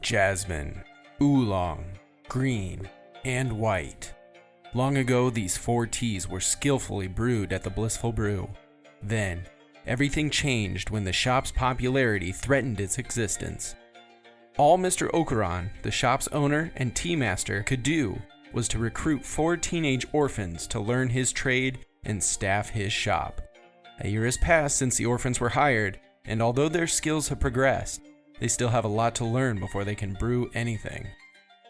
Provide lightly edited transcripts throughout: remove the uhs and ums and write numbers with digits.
jasmine, oolong, green, and white. Long ago, these 4 teas were skillfully brewed at the Blissful Brew. Then, everything changed when the shop's popularity threatened its existence. All Mr. Okuran, the shop's owner and tea master, could do was to recruit 4 teenage orphans to learn his trade and staff his shop. A year has passed since the orphans were hired, and although their skills have progressed, they still have a lot to learn before they can brew anything.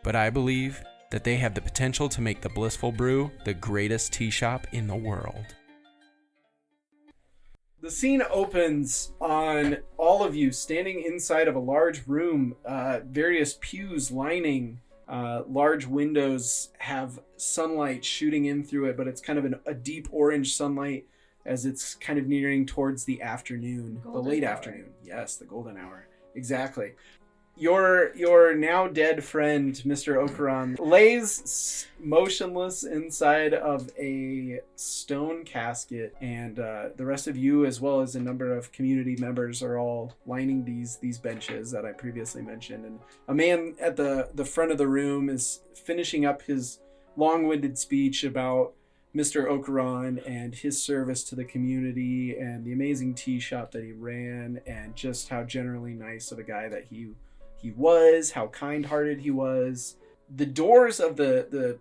But I believe that they have the potential to make the Blissful Brew the greatest tea shop in the world. The scene opens on all of you standing inside of a large room, various pews lining. Large windows have sunlight shooting in through it, but it's kind of a deep orange sunlight as it's kind of nearing towards the afternoon, the late afternoon. Yes, the golden hour. Exactly. Your now dead friend, Mr. Okuran, lays motionless inside of a stone casket, and the rest of you, as well as a number of community members, are all lining these benches that I previously mentioned. And a man at the front of the room is finishing up his long-winded speech about Mr. Okuran and his service to the community and the amazing tea shop that he ran, and just how generally nice of a guy that he was, how kind-hearted he was. The doors of the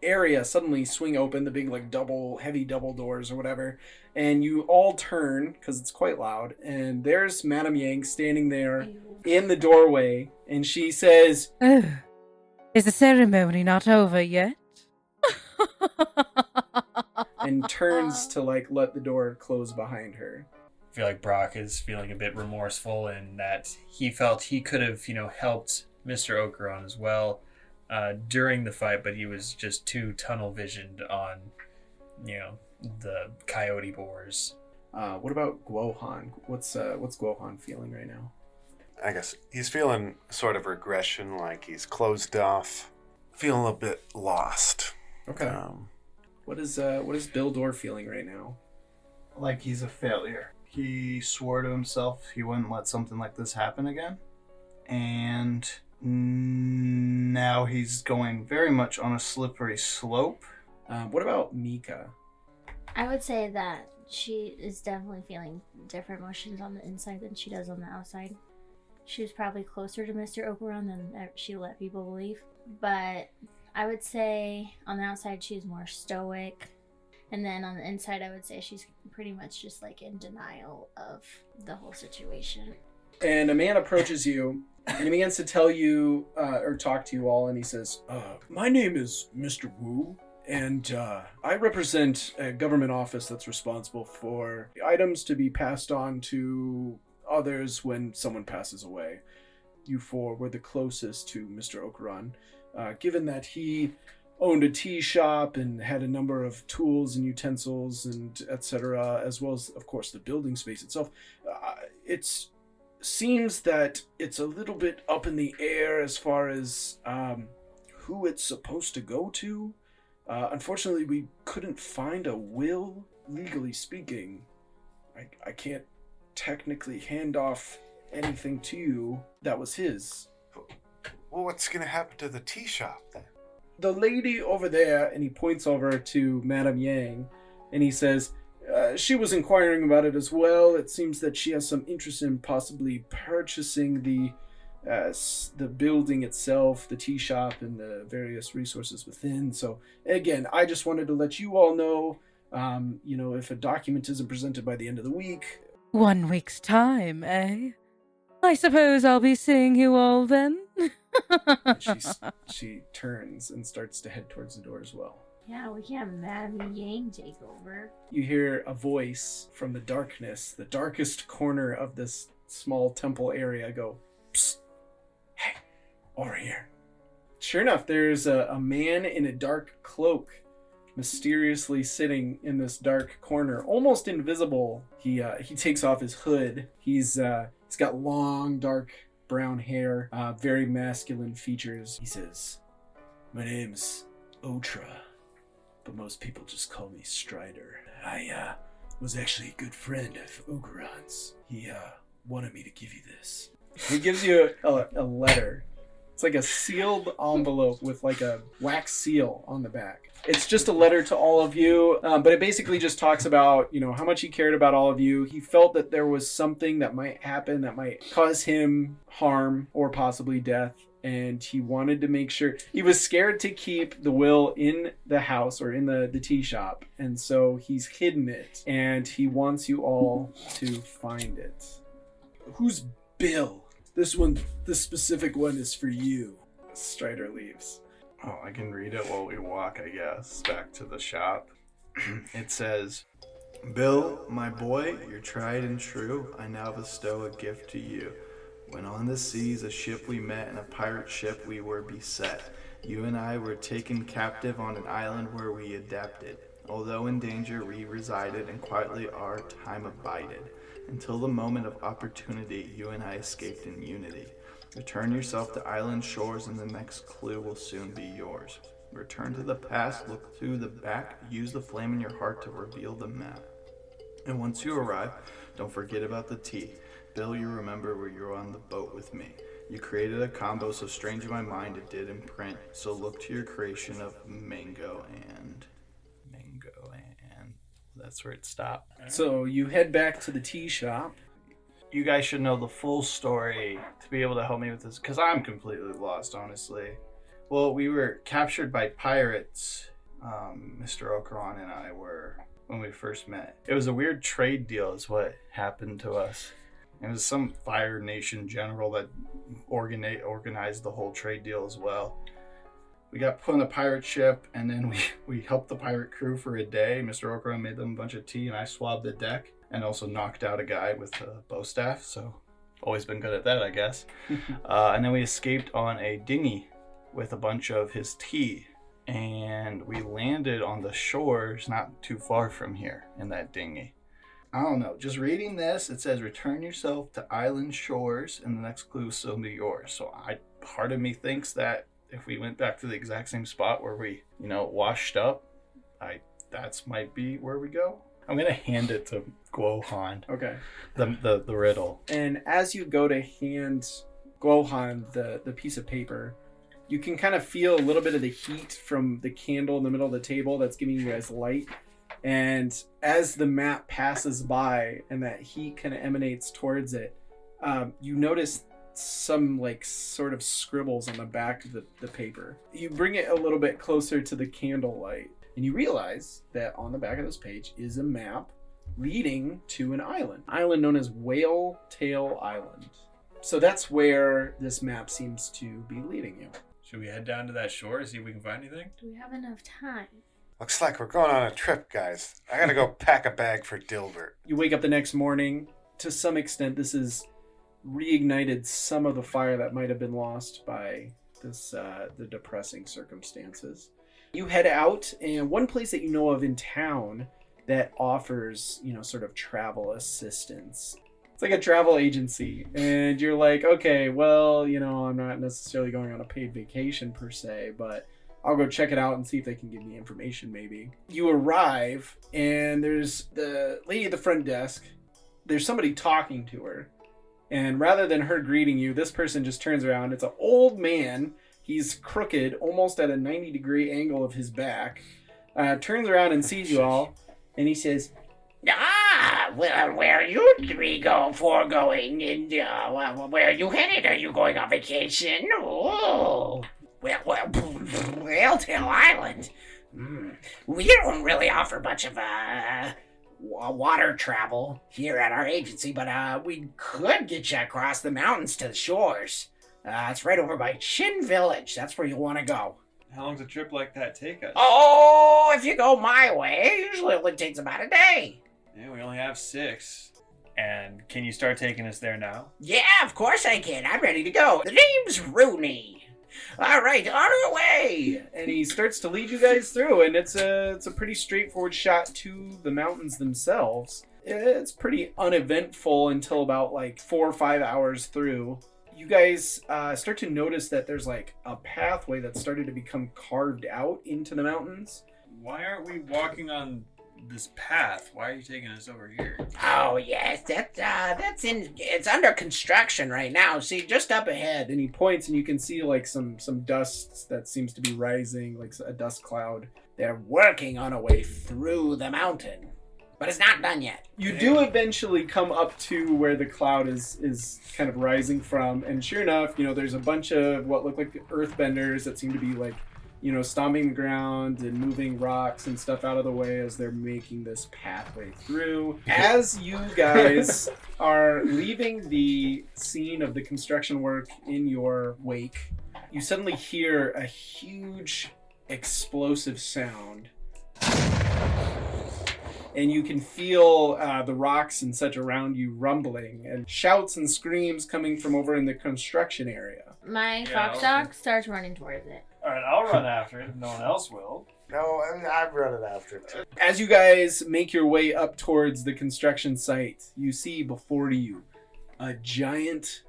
area suddenly swing open, the big heavy double doors or whatever, and you all turn because it's quite loud, and there's Madame Yang standing there in the doorway, and she says, "Oh, is the ceremony not over yet?" and turns to let the door close behind her. I feel like Brock is feeling a bit remorseful in that he felt he could have, helped Mr. Okuran as well during the fight, but he was just too tunnel visioned on, the coyote boars. What about Guohan? What's Guohan feeling right now? I guess he's feeling sort of regression, like he's closed off, feeling a bit lost. Okay. What is Bildor feeling right now? Like he's a failure. He swore to himself he wouldn't let something like this happen again. And now he's going very much on a slippery slope. What about Mika? I would say that she is definitely feeling different emotions on the inside than she does on the outside. She was probably closer to Mr. Okuran than she let people believe. But I would say on the outside she's more stoic. And then on the inside, I would say she's pretty much just in denial of the whole situation. And a man approaches you, and he begins to tell you, or talk to you all, and he says, my name is Mr. Wu, and I represent a government office that's responsible for items to be passed on to others when someone passes away. You 4 were the closest to Mr. Okuran, given that he owned a tea shop and had a number of tools and utensils and etc., as well as, of course, the building space itself. It seems that it's a little bit up in the air as far as who it's supposed to go to. Unfortunately, we couldn't find a will, legally speaking. I can't technically hand off anything to you that was his. Well, what's going to happen to the tea shop then? The lady over there, and he points over to Madame Yang, and he says, she was inquiring about it as well. It seems that she has some interest in possibly purchasing the building itself, the tea shop, and the various resources within. So, again, I just wanted to let you all know, if a document isn't presented by the end of the week. 1 week's time, eh? I suppose I'll be seeing you all then. She turns and starts to head towards the door as well. Yeah, we can't have Madame Yang take over. You hear a voice from the darkness, the darkest corner of this small temple area, go, "Psst, hey, over here." Sure enough, there's a man in a dark cloak mysteriously sitting in this dark corner, almost invisible. He takes off his hood. He's got long, dark brown hair, very masculine features. He says, "My name's Otra, but most people just call me Strider. I was actually a good friend of Okuran's. He wanted me to give you this." He gives you a letter. It's like a sealed envelope with like a wax seal on the back. It's just a letter to all of you, but it basically just talks about, how much he cared about all of you. He felt that there was something that might happen that might cause him harm or possibly death. And he wanted to make sure, he was scared to keep the will in the house or in the tea shop. And so he's hidden it, and he wants you all to find it. Who's Bill? This specific one is for you. Strider leaves. Oh, I can read it while we walk, I guess, back to the shop. It says, Bill, my boy, you're tried and true. I now bestow a gift to you. When on the seas a ship we met and a pirate ship we were beset. You and I were taken captive on an island where we adapted. Although in danger we resided and quietly our time abided. Until the moment of opportunity, you and I escaped in unity. Return yourself to island shores and the next clue will soon be yours. Return to the past, look through the back, use the flame in your heart to reveal the map. And once you arrive, don't forget about the tea. Bill, you remember where you were on the boat with me. You created a combo so strange in my mind it did imprint. So look to your creation of mango and that's where it stopped. So you head back to the tea shop. You guys should know the full story to be able to help me with this, because I'm completely lost, honestly. Well, we were captured by pirates. Mr. Okuran and I were when we first met. It was a weird trade deal is what happened to us. It was some Fire Nation general that organized the whole trade deal as well. We got put on a pirate ship, and then we helped the pirate crew for a day. Mr. Okuran made them a bunch of tea, and I swabbed the deck and also knocked out a guy with a bow staff. So always been good at that, I guess. And then we escaped on a dinghy with a bunch of his tea. And we landed on the shores not too far from here in that dinghy. I don't know. Just reading this, it says, return yourself to island shores and the next clue will still be yours. So part of me thinks that if we went back to the exact same spot where we, washed up, that's might be where we go. I'm going to hand it to Huan. Okay. The riddle. And as you go to hand Huan the piece of paper, you can kind of feel a little bit of the heat from the candle in the middle of the table that's giving you guys light. And as the map passes by and that heat kind of emanates towards it, you notice some sort of scribbles on the back of the paper. You bring it a little bit closer to the candlelight and you realize that on the back of this page is a map leading to an island known as Whale Tail Island. So that's where this map seems to be leading you. Should we head down to that shore to see if we can find anything? Do we have enough time? Looks like we're going on a trip, guys. I gotta go pack a bag for Dilbert. You wake up the next morning. To some extent, this has reignited some of the fire that might have been lost by the depressing circumstances. You head out, and one place that you know of in town that offers, sort of travel assistance. It's like a travel agency, and you're like, okay, well, I'm not necessarily going on a paid vacation per se, but I'll go check it out and see if they can give me information maybe. You arrive, and there's the lady at the front desk. There's somebody talking to her. And rather than her greeting you, this person just turns around. It's an old man. He's crooked, almost at a 90-degree angle of his back. Turns around and sees you all, and he says, well, where are you three going? And where are you headed? Are you going on vacation? Oh, well, Tail Island. We don't really offer much of water travel here at our agency, but we could get you across the mountains to the shores. It's right over by Shin Village. That's where you want to go. How long's a trip like that take us? Oh, if you go my way, it usually only takes about a day. Yeah, we only have 6. And can you start taking us there now? Yeah, of course I can. I'm ready to go. The name's Rooney. All right, on our way. and he starts to lead you guys through, and it's a pretty straightforward shot to the mountains themselves. It's pretty uneventful until about 4 or 5 hours through. You guys start to notice that there's a pathway that started to become carved out into the mountains. Why aren't we walking on this path. Why are you taking us over here? Oh yes, it's under construction right now. See, just up ahead. And he points, and you can see like some dust that seems to be rising, like a dust cloud. They're working on a way through the mountain, but it's not done yet. You do eventually come up to where the cloud is kind of rising from, and sure enough, there's a bunch of what look like earthbenders that seem to be like, stomping the ground and moving rocks and stuff out of the way as they're making this pathway through. As you guys are leaving the scene of the construction work in your wake, you suddenly hear a huge explosive sound. And you can feel the rocks and such around you rumbling, and shouts and screams coming from over in the construction area. My fox dog starts running towards it. All right, I'll run after it if no one else will. No, I'm running after it too. As you guys make your way up towards the construction site, you see before you a giant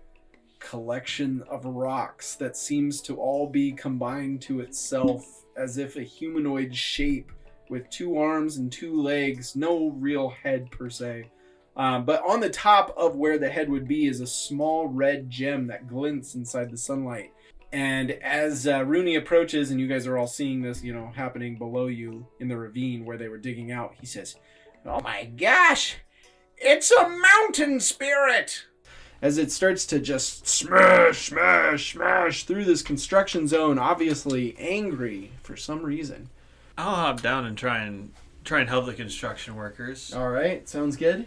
collection of rocks that seems to all be combined to itself as if a humanoid shape with 2 arms and 2 legs, no real head per se. But on the top of where the head would be is a small red gem that glints inside the sunlight. And as Rooney approaches, and you guys are all seeing this, happening below you in the ravine where they were digging out, he says, Oh my gosh! It's a mountain spirit! as it starts to just smash through this construction zone, obviously angry for some reason. I'll hop down and try and help the construction workers. All right, sounds good.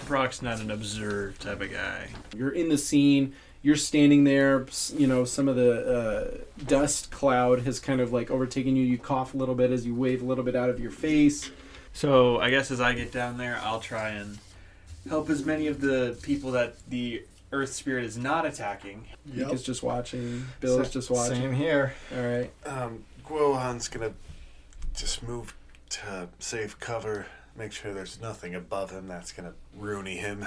Brock's not an observe type of guy. You're in the scene. You're standing there. Some of the dust cloud has kind of like overtaken you. You cough a little bit as you wave a little bit out of your face. So I guess as I get down there, I'll try and help as many of the people that the Earth Spirit is not attacking. Nick is just watching. Bill is just watching. Same here. All right. Guohan's gonna just move to save cover, make sure there's nothing above him that's gonna Rooney him.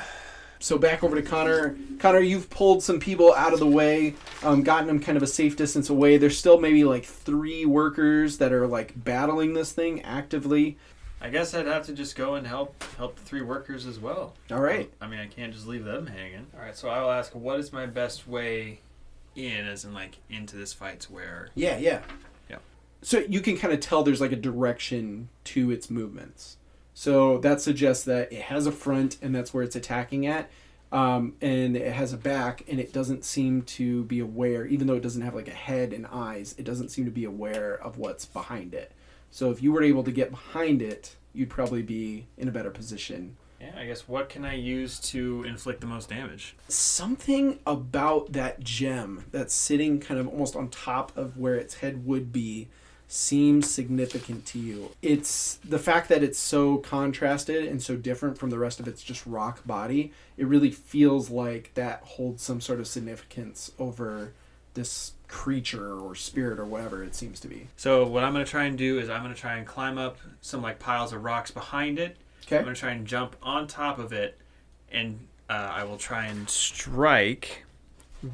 So back over to Connor. Connor, you've pulled some people out of the way, gotten them kind of a safe distance away. There's still maybe like 3 workers that are like battling this thing actively. I guess I'd have to just go and help the 3 workers as well. All right. I mean, I can't just leave them hanging. All right, so I will ask, what is my best way in, as in like into this fight to where... Yeah. So you can kind of tell there's like a direction to its movements. So that suggests that it has a front, and that's where it's attacking at. And it has a back, and it doesn't seem to be aware, even though it doesn't have like a head and eyes, it doesn't seem to be aware of what's behind it. So if you were able to get behind it, you'd probably be in a better position. Yeah, I guess what can I use to inflict the most damage? Something about that gem that's sitting kind of almost on top of where its head would be seems significant to you. It's the fact that it's so contrasted and so different from the rest of its just rock body. It really feels like that holds some sort of significance over this creature or spirit or whatever it seems to be. So what I'm going to try and do is I'm going to try and climb up some like piles of rocks behind it. Okay. I'm going to try and jump on top of it, and I will try and strike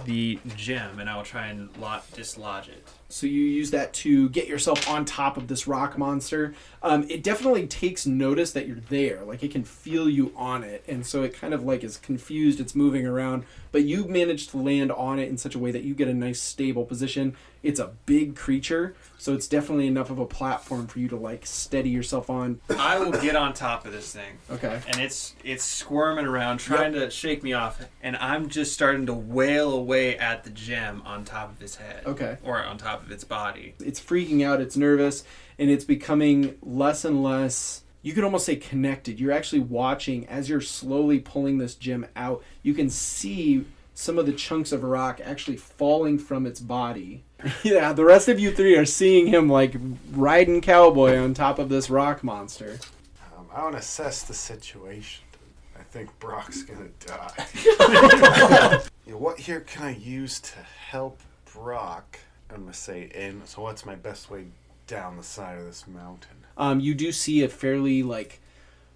the gem, and I will try and dislodge it. So you use that to get yourself on top of this rock monster. It definitely takes notice that you're there. Like, it can feel you on it. And so it kind of like is confused. It's moving around. But you managed to land on it in such a way that you get a nice stable position. It's a big creature, so it's definitely enough of a platform for you to like steady yourself on. I will get on top of this thing. Okay. And it's squirming around, trying to shake me off. And I'm just starting to wail away at the gem on top of its head. Okay. Or on top of its body. It's freaking out, it's nervous, and it's becoming less and less, you could almost say connected. You're actually watching as you're slowly pulling this gem out. You can see some of the chunks of rock actually falling from its body. Yeah, the rest of you 3 are seeing him like riding cowboy on top of this rock monster. I want to assess the situation. I think Brock's gonna die. What here can I use to help Brock? I'm gonna say in. So what's my best way down the side of this mountain? You do see a fairly like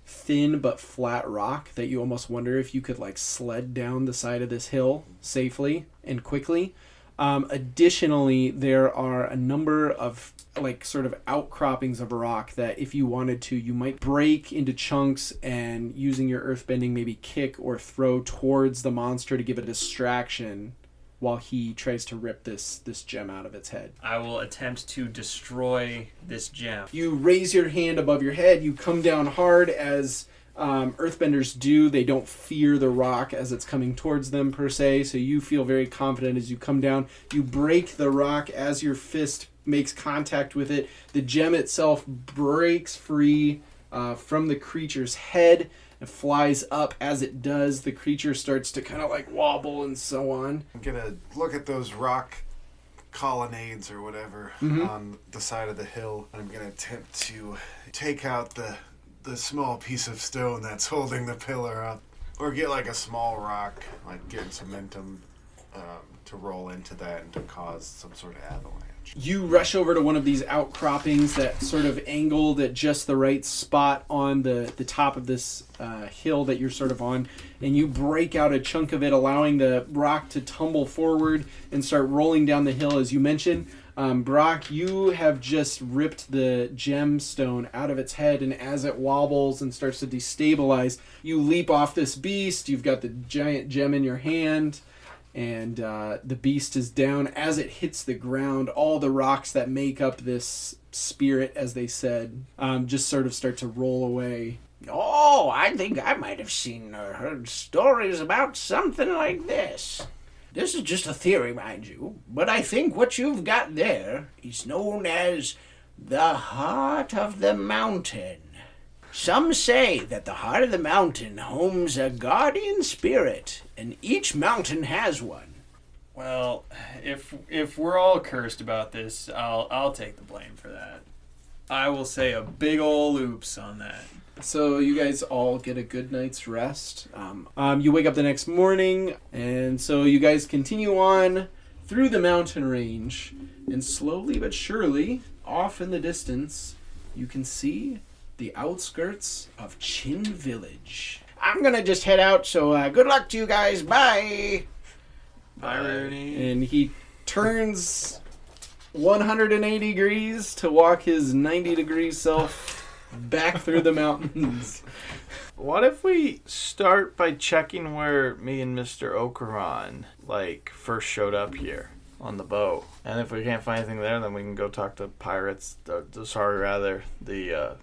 thin but flat rock that you almost wonder if you could like sled down the side of this hill safely and quickly. Additionally, there are a number of like sort of outcroppings of rock that if you wanted to, you might break into chunks and using your earthbending maybe kick or throw towards the monster to give it a distraction while he tries to rip this gem out of its head. I will attempt to destroy this gem. You raise your hand above your head, you come down hard as earthbenders do. They don't fear the rock as it's coming towards them per se, so you feel very confident as you come down. You break the rock as your fist makes contact with it. The gem itself breaks free from the creature's head and flies up. As it does, the creature starts to kind of like wobble and so on. I'm gonna look at those rock colonnades or whatever on the side of the hill, and I'm gonna attempt to take out the small piece of stone that's holding the pillar up, or get like a small rock, like getting some momentum to roll into that and to cause some sort of avalanche. You rush over to one of these outcroppings that sort of angled at just the right spot on the top of this hill that you're sort of on, and you break out a chunk of it, allowing the rock to tumble forward and start rolling down the hill. As you mentioned, Brock, you have just ripped the gemstone out of its head, and as it wobbles and starts to destabilize, you leap off this beast. You've got the giant gem in your hand, and the beast is down. As it hits the ground, all the rocks that make up this spirit, as they said, just sort of start to roll away. Oh, I think I might have seen or heard stories about something like this. This is just a theory, mind you, but I think what you've got there is known as the Heart of the Mountain. Some say that the Heart of the Mountain homes a guardian spirit, and each mountain has one. Well, if we're all cursed about this, I'll take the blame for that. I will say a big ol' oops on that. So you guys all get a good night's rest. You wake up the next morning, and so you guys continue on through the mountain range, and slowly but surely, off in the distance, you can see the outskirts of Chin Village. I'm gonna just head out, so good luck to you guys. Bye! Bye, Rooney. And he turns 180 degrees to walk his 90-degree self back through the mountains. What if we start by checking where me and Mr. Okuran, first showed up here on the boat? And if we can't find anything there, then we can go talk to pirates, the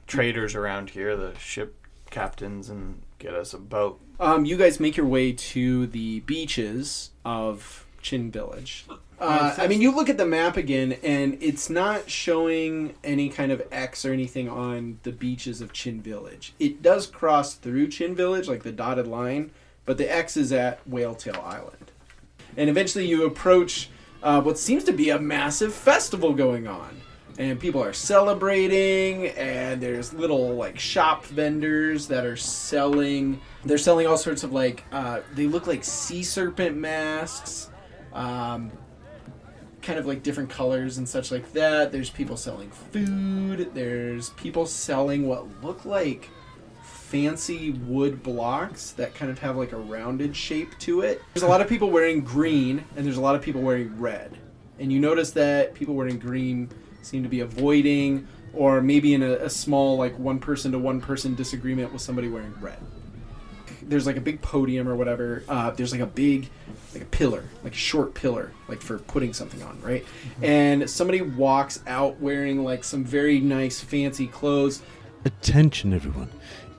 traders around here, the ship captains, and get us a boat. You guys make your way to the beaches of Chin Village. You look at the map again, and it's not showing any kind of X or anything on the beaches of Chin Village. It does cross through Chin Village, like the dotted line, but the X is at Whaletail Island. And eventually you approach what seems to be a massive festival going on. And people are celebrating, and there's little, shop vendors that are selling... They're selling all sorts of, they look like sea serpent masks, kind of different colors and such like that. There's people selling food. There's people selling what look like fancy wood blocks that kind of have a rounded shape to it. There's a lot of people wearing green, and there's a lot of people wearing red. And you notice that people wearing green seem to be avoiding, or maybe in a small one person to one person disagreement with somebody wearing red. There's a big podium or whatever. There's a big a pillar, a short pillar, for putting something on, right? Mm-hmm. And somebody walks out wearing some very nice fancy clothes. Attention everyone.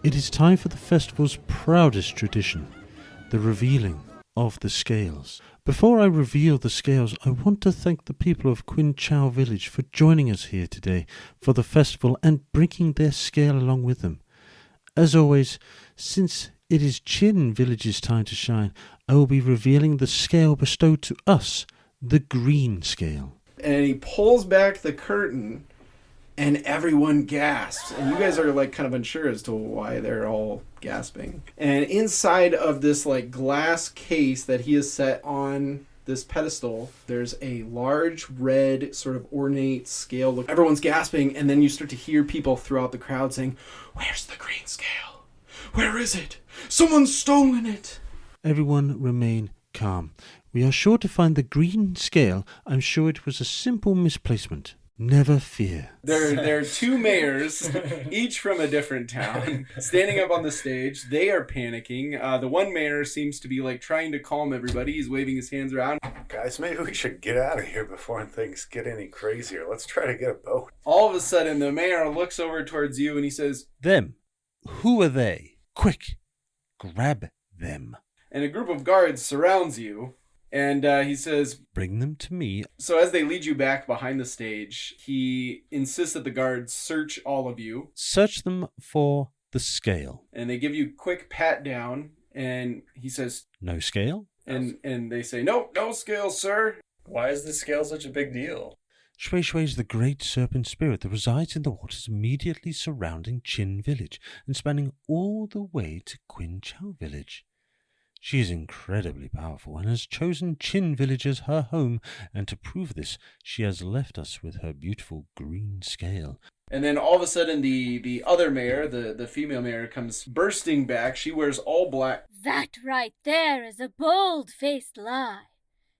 It is time for the festival's proudest tradition, the revealing of the scales. Before I reveal the scales, I want to thank the people of Quin Chao Village for joining us here today for the festival and bringing their scale along with them. As always, since it is Chin Village's time to shine, I will be revealing the scale bestowed to us, the green scale. And he pulls back the curtain, and everyone gasps. And you guys are kind of unsure as to why they're all gasping. And inside of this glass case that he has set on this pedestal, there's a large red sort of ornate scale. Look, everyone's gasping, and then you start to hear people throughout the crowd saying, "Where's the green scale? Where is it? Someone's stolen it!" Everyone remain calm. We are sure to find the green scale. I'm sure it was a simple misplacement. Never fear. There are two mayors, each from a different town, standing up on the stage. They are panicking. The one mayor seems to be like trying to calm everybody. He's waving his hands around. Guys, maybe we should get out of here before things get any crazier. Let's try to get a boat. All of a sudden, the mayor looks over towards you and he says, Them. Who are they? Quick, grab them. and a group of guards surrounds you. And he says, Bring them to me. so as they lead you back behind the stage, he insists that the guards search all of you. Search them for the scale. And they give you a quick pat down. And he says, No scale? and they say, no scale, sir. Why is the scale such a big deal? Shui Shui is the great serpent spirit that resides in the waters immediately surrounding Qin village and spanning all the way to Qin Chao village. She is incredibly powerful and has chosen Qin village as her home, and to prove this, she has left us with her beautiful green scale. And then all of a sudden, the other mayor, the female mayor, comes bursting back. She wears all black. That right there is a bold-faced lie.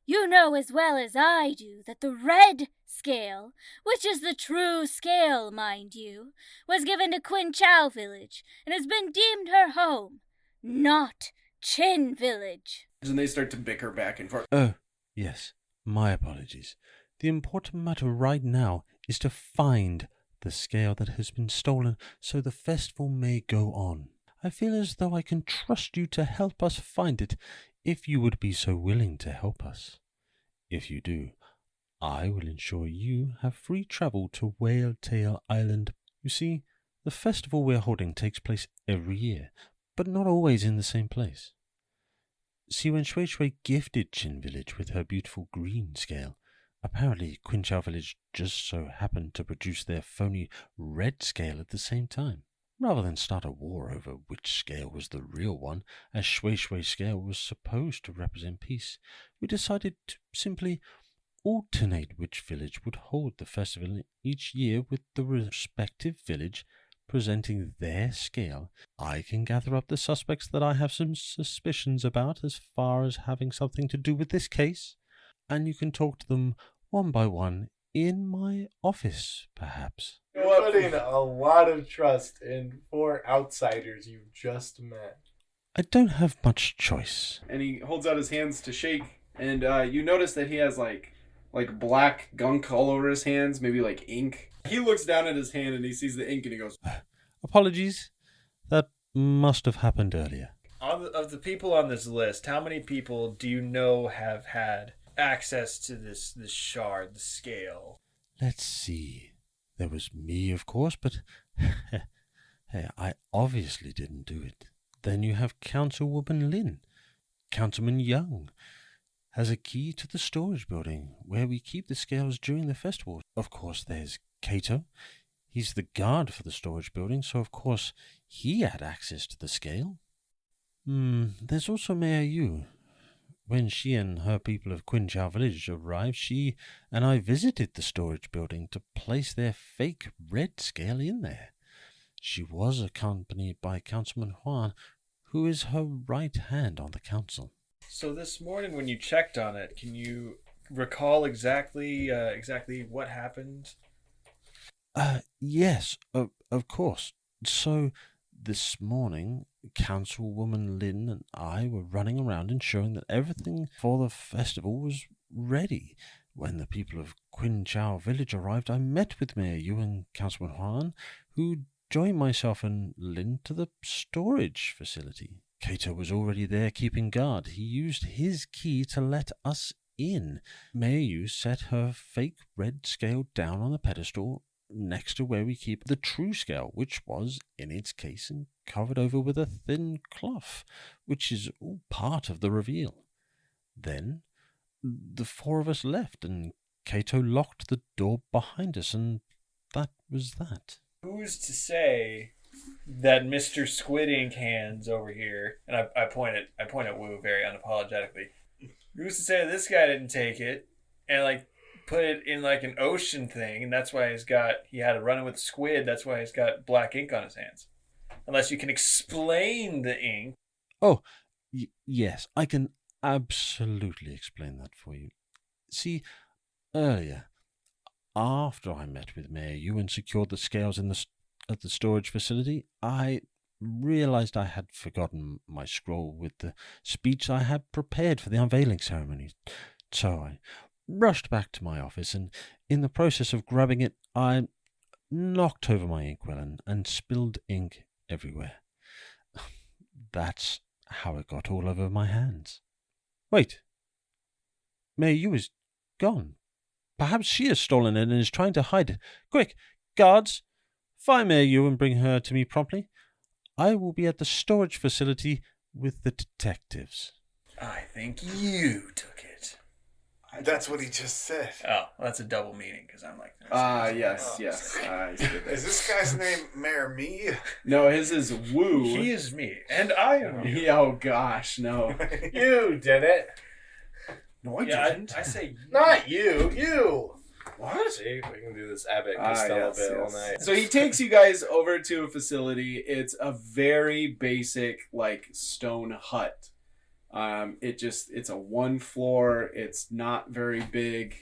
You know as well as I do that the red scale, which is the true scale, mind you, was given to Qin Chao village and has been deemed her home, not Qin village. And they start to bicker back and forth. Oh, yes, my apologies. The important matter right now is to find the scale that has been stolen so the festival may go on. I feel as though I can trust you to help us find it if you would be so willing to help us. If you do, I will ensure you have free travel to Whale Tail Island. You see, the festival we're holding takes place every year, but not always in the same place. See, when Shui Shui gifted Qin village with her beautiful green scale, apparently Qin Chao village just so happened to produce their phony red scale at the same time. Rather than start a war over which scale was the real one, as Shui Shui's scale was supposed to represent peace, we decided to simply alternate which village would hold the festival each year, with the respective village presenting their scale. I can gather up the suspects that I have some suspicions about as far as having something to do with this case, and you can talk to them one by one in my office, perhaps. You're putting a lot of trust in 4 outsiders you just met. I don't have much choice. And he holds out his hands to shake. And you notice that he has like black gunk all over his hands, maybe like ink. He looks down at his hand and he sees the ink and he goes, Apologies. That must have happened earlier. Of the people on this list, how many people do you know have had access to this shard, the scale? Let's see. There was me, of course, but hey, I obviously didn't do it. Then you have Councilwoman Lin. Councilman Young has a key to the storage building where we keep the scales during the festival. Of course, there's Kato. He's the guard for the storage building, so of course he had access to the scale. There's also Mayor Yu. When she and her people of Qin Chao village arrived, she and I visited the storage building to place their fake red scale in there. She was accompanied by Councilman Huan, who is her right hand on the council. So this morning when you checked on it, can you recall exactly what happened? Yes, of course. So this morning, Councilwoman Lin and I were running around ensuring that everything for the festival was ready. When the people of Qin Chao village arrived, I met with Mayor Yu and Councilman Huan, who joined myself and Lin to the storage facility. Kato was already there keeping guard. He used his key to let us in. Mayor Yu set her fake red scale down on the pedestal next to where we keep the true scale, which was in its case and covered over with a thin cloth, which is all part of the reveal. Then the 4 of us left, and Kato locked the door behind us, and that was that. Who's to say that Mr. Squid Ink Hands over here, and I point at Wu very unapologetically, who's to say that this guy didn't take it and put it in an ocean thing, and that's why he had a run-in with squid, that's why he's got black ink on his hands. Unless you can explain the ink. Oh, yes, I can absolutely explain that for you. See, earlier, after I met with Mayor Yu and secured the scales at the storage facility, I realized I had forgotten my scroll with the speech I had prepared for the unveiling ceremony. So I rushed back to my office, and in the process of grabbing it, I knocked over my inkwell and spilled ink everywhere. That's how it got all over my hands. Wait. Mayor Yu is gone. Perhaps she has stolen it and is trying to hide it. Quick, guards, find Mayor Yu and bring her to me promptly. I will be at the storage facility with the detectives. I think you took it. That's what he just said. Oh, well, that's a double meaning because I'm like. Yes. Is this guy's name Mayor Me? No, his is Wu. He is me, and I am you. Oh gosh, no. You did it. No, I didn't. I say Not you. You. What? See, we can do this Abbott Costello bit all night. So he takes you guys over to a facility. It's a very basic, like, stone hut. It's a one floor. It's not very big.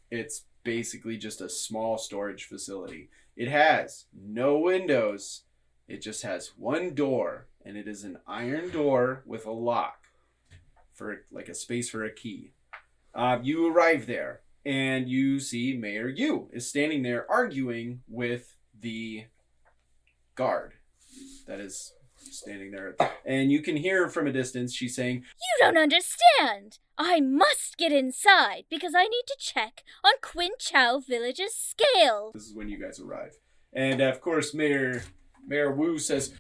It's basically just a small storage facility. It has no windows. It just has one door, and it is an iron door with a lock for like a space for a key. You arrive there, and you see Mayor Yu is standing there arguing with the guard that is standing there. And you can hear from a distance, she's saying, You don't understand. I must get inside because I need to check on Quin Chao Village's scale. This is when you guys arrive. And of course, Mayor Wu says,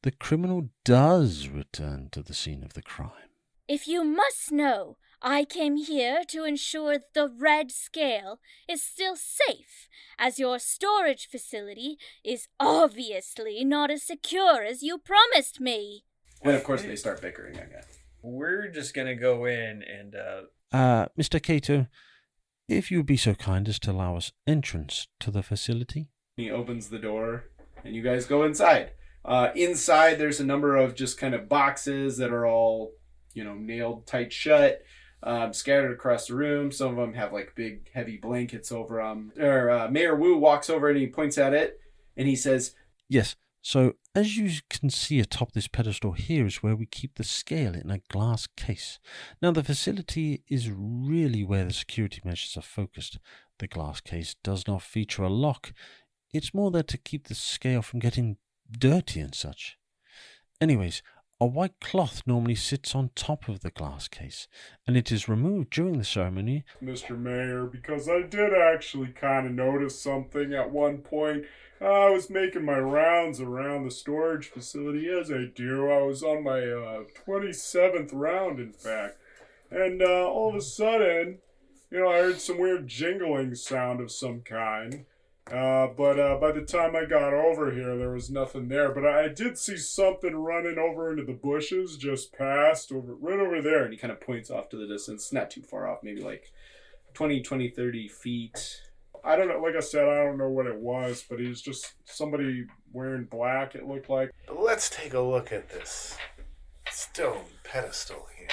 The criminal does return to the scene of the crime. If you must know, I came here to ensure that the red scale is still safe, as your storage facility is obviously not as secure as you promised me. And of course, they start bickering again. We're just gonna go in and Mr. Cato, if you would be so kind as to allow us entrance to the facility. He opens the door, and you guys go inside. Inside, there's a number of just kind of boxes that are all, nailed tight shut, scattered across the room. Some of them have like big, heavy blankets over them. Mayor Wu walks over and he points at it, and he says, Yes, so as you can see atop this pedestal here is where we keep the scale in a glass case. Now, the facility is really where the security measures are focused. The glass case does not feature a lock. It's more there to keep the scale from getting dirty and such. Anyways, a white cloth normally sits on top of the glass case, and it is removed during the ceremony. Mr. Mayor, because I did actually kind of notice something at one point. I was making my rounds around the storage facility, as I do. I was on my 27th round, in fact. And all of a sudden, I heard some weird jingling sound of some kind. But by the time I got over here, there was nothing there. But I did see something running over into the bushes just past, right over there. and he kind of points off to the distance, not too far off, maybe like 20, 30 feet. I don't know, like I said, I don't know what it was, but he was just somebody wearing black, it looked like. Let's take a look at this stone pedestal here.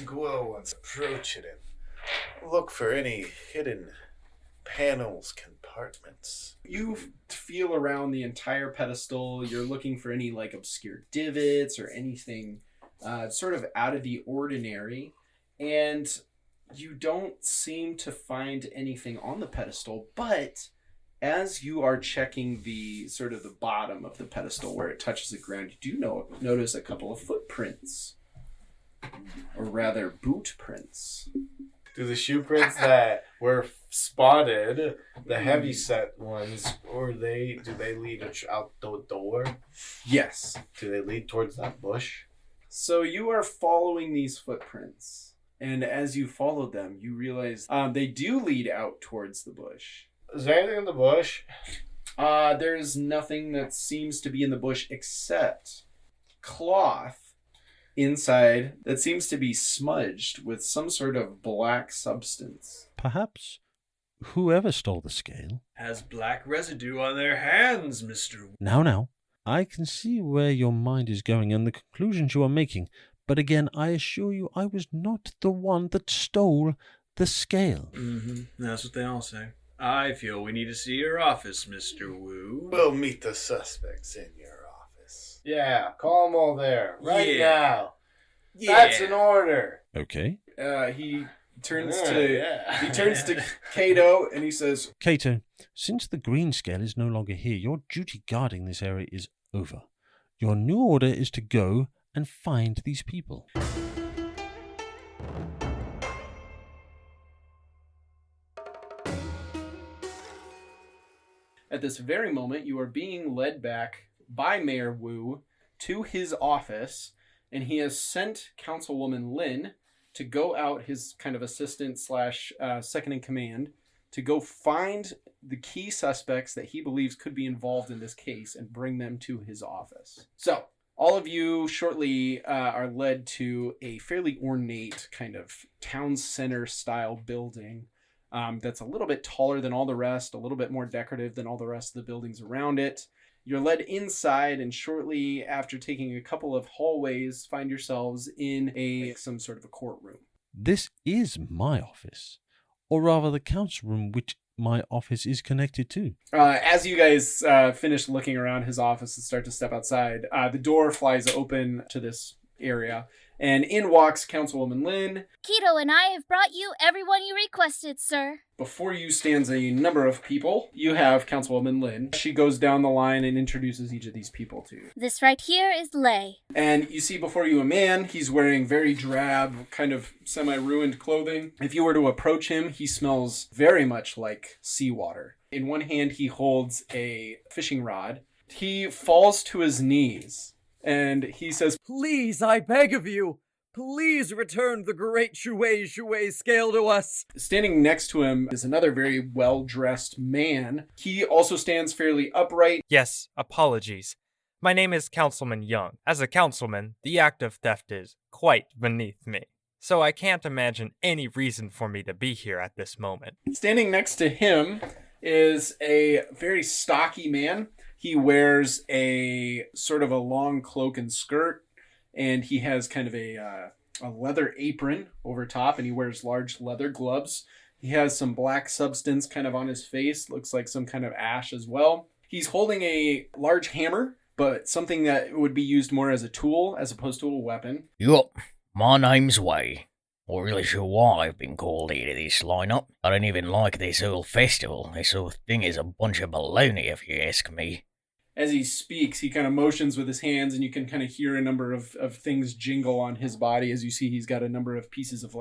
Guo wants to approach it and look for any hidden panels, compartments. You feel around the entire pedestal. You're looking for any like obscure divots or anything sort of out of the ordinary, and you don't seem to find anything on the pedestal. But as you are checking the sort of the bottom of the pedestal where it touches the ground, you do notice a couple of footprints, or rather boot prints. Do the shoe prints that were spotted, the heavy set ones, do they lead out the door? Yes. Do they lead towards that bush? So you are following these footprints, and as you follow them, you realize they do lead out towards the bush. Is there anything in the bush? There's nothing that seems to be in the bush except cloth inside that seems to be smudged with some sort of black substance. Perhaps whoever stole the scale has black residue on their hands, Mr. Now, I can see where your mind is going and the conclusions you are making. But again, I assure you I was not the one that stole the scale. That's what they all say. I feel we need to see your office, Mr. Wu. We'll meet the suspects in your office. Yeah, call them all there right Yeah. now. Yeah. That's an order. Okay. He turns to Kato and he says, Cato, since the green scale is no longer here, your duty guarding this area is over. Your new order is to go and find these people. At this very moment, you are being led back by Mayor Wu to his office, and he has sent Councilwoman Lin to go out, his kind of assistant slash second in command, to go find the key suspects that he believes could be involved in this case and bring them to his office. So, all of you shortly are led to a fairly ornate kind of town center style building that's a little bit taller than all the rest, a little bit more decorative than all the rest of the buildings around it. You're led inside, and shortly after taking a couple of hallways, find yourselves in some sort of a courtroom. This is my office, or rather the council room which my office is connected to. As you guys finish looking around his office and start to step outside, the door flies open to this area, and in walks Councilwoman Lin. Keto and I have brought you everyone you requested, sir. Before you stands a number of people. You have Councilwoman Lin. She goes down the line and introduces each of these people to you. This right here is Lei. And you see before you a man. He's wearing very drab, kind of semi-ruined clothing. If you were to approach him, he smells very much like seawater. In one hand, he holds a fishing rod. He falls to his knees. And he says, "Please, I beg of you, please return the great Shui scale to us." Standing next to him is another very well-dressed man. He also stands fairly upright. Yes, apologies. My name is Councilman Young. As a councilman, the act of theft is quite beneath me. So I can't imagine any reason for me to be here at this moment. Standing next to him is a very stocky man. He wears a sort of a long cloak and skirt, and he has kind of a leather apron over top, and he wears large leather gloves. He has some black substance kind of on his face, looks like some kind of ash as well. He's holding a large hammer, but something that would be used more as a tool as opposed to a weapon. Yup, my name's Wei. Not really sure why I've been called here to this lineup. I don't even like this whole festival. This whole thing is a bunch of baloney, if you ask me. As he speaks, he kind of motions with his hands, and you can kind of hear a number of things jingle on his body. As you see, he's got a number of pieces of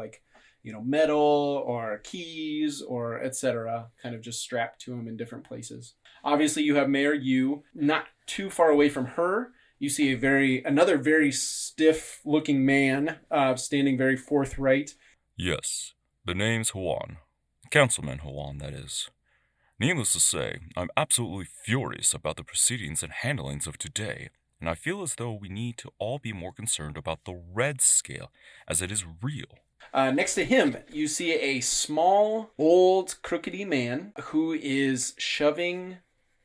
metal or keys or etc. kind of just strapped to him in different places. Obviously, you have Mayor Yu. Not too far away from her, you see another very stiff-looking man standing very forthright. Yes, the name's Huan. Councilman Huan, that is. Needless to say, I'm absolutely furious about the proceedings and handlings of today, and I feel as though we need to all be more concerned about the red scale, as it is real. Next to him, you see a small, old, crookedy man who is shoving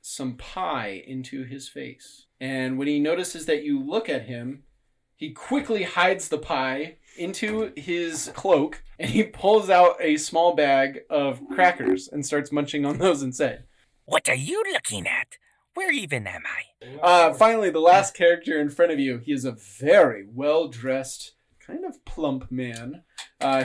some pie into his face. And when he notices that you look at him, he quickly hides the pie into his cloak, and he pulls out a small bag of crackers and starts munching on those instead. What are you looking at? Where even am I? Finally, the last character in front of you, he is a very well-dressed, kind of plump man.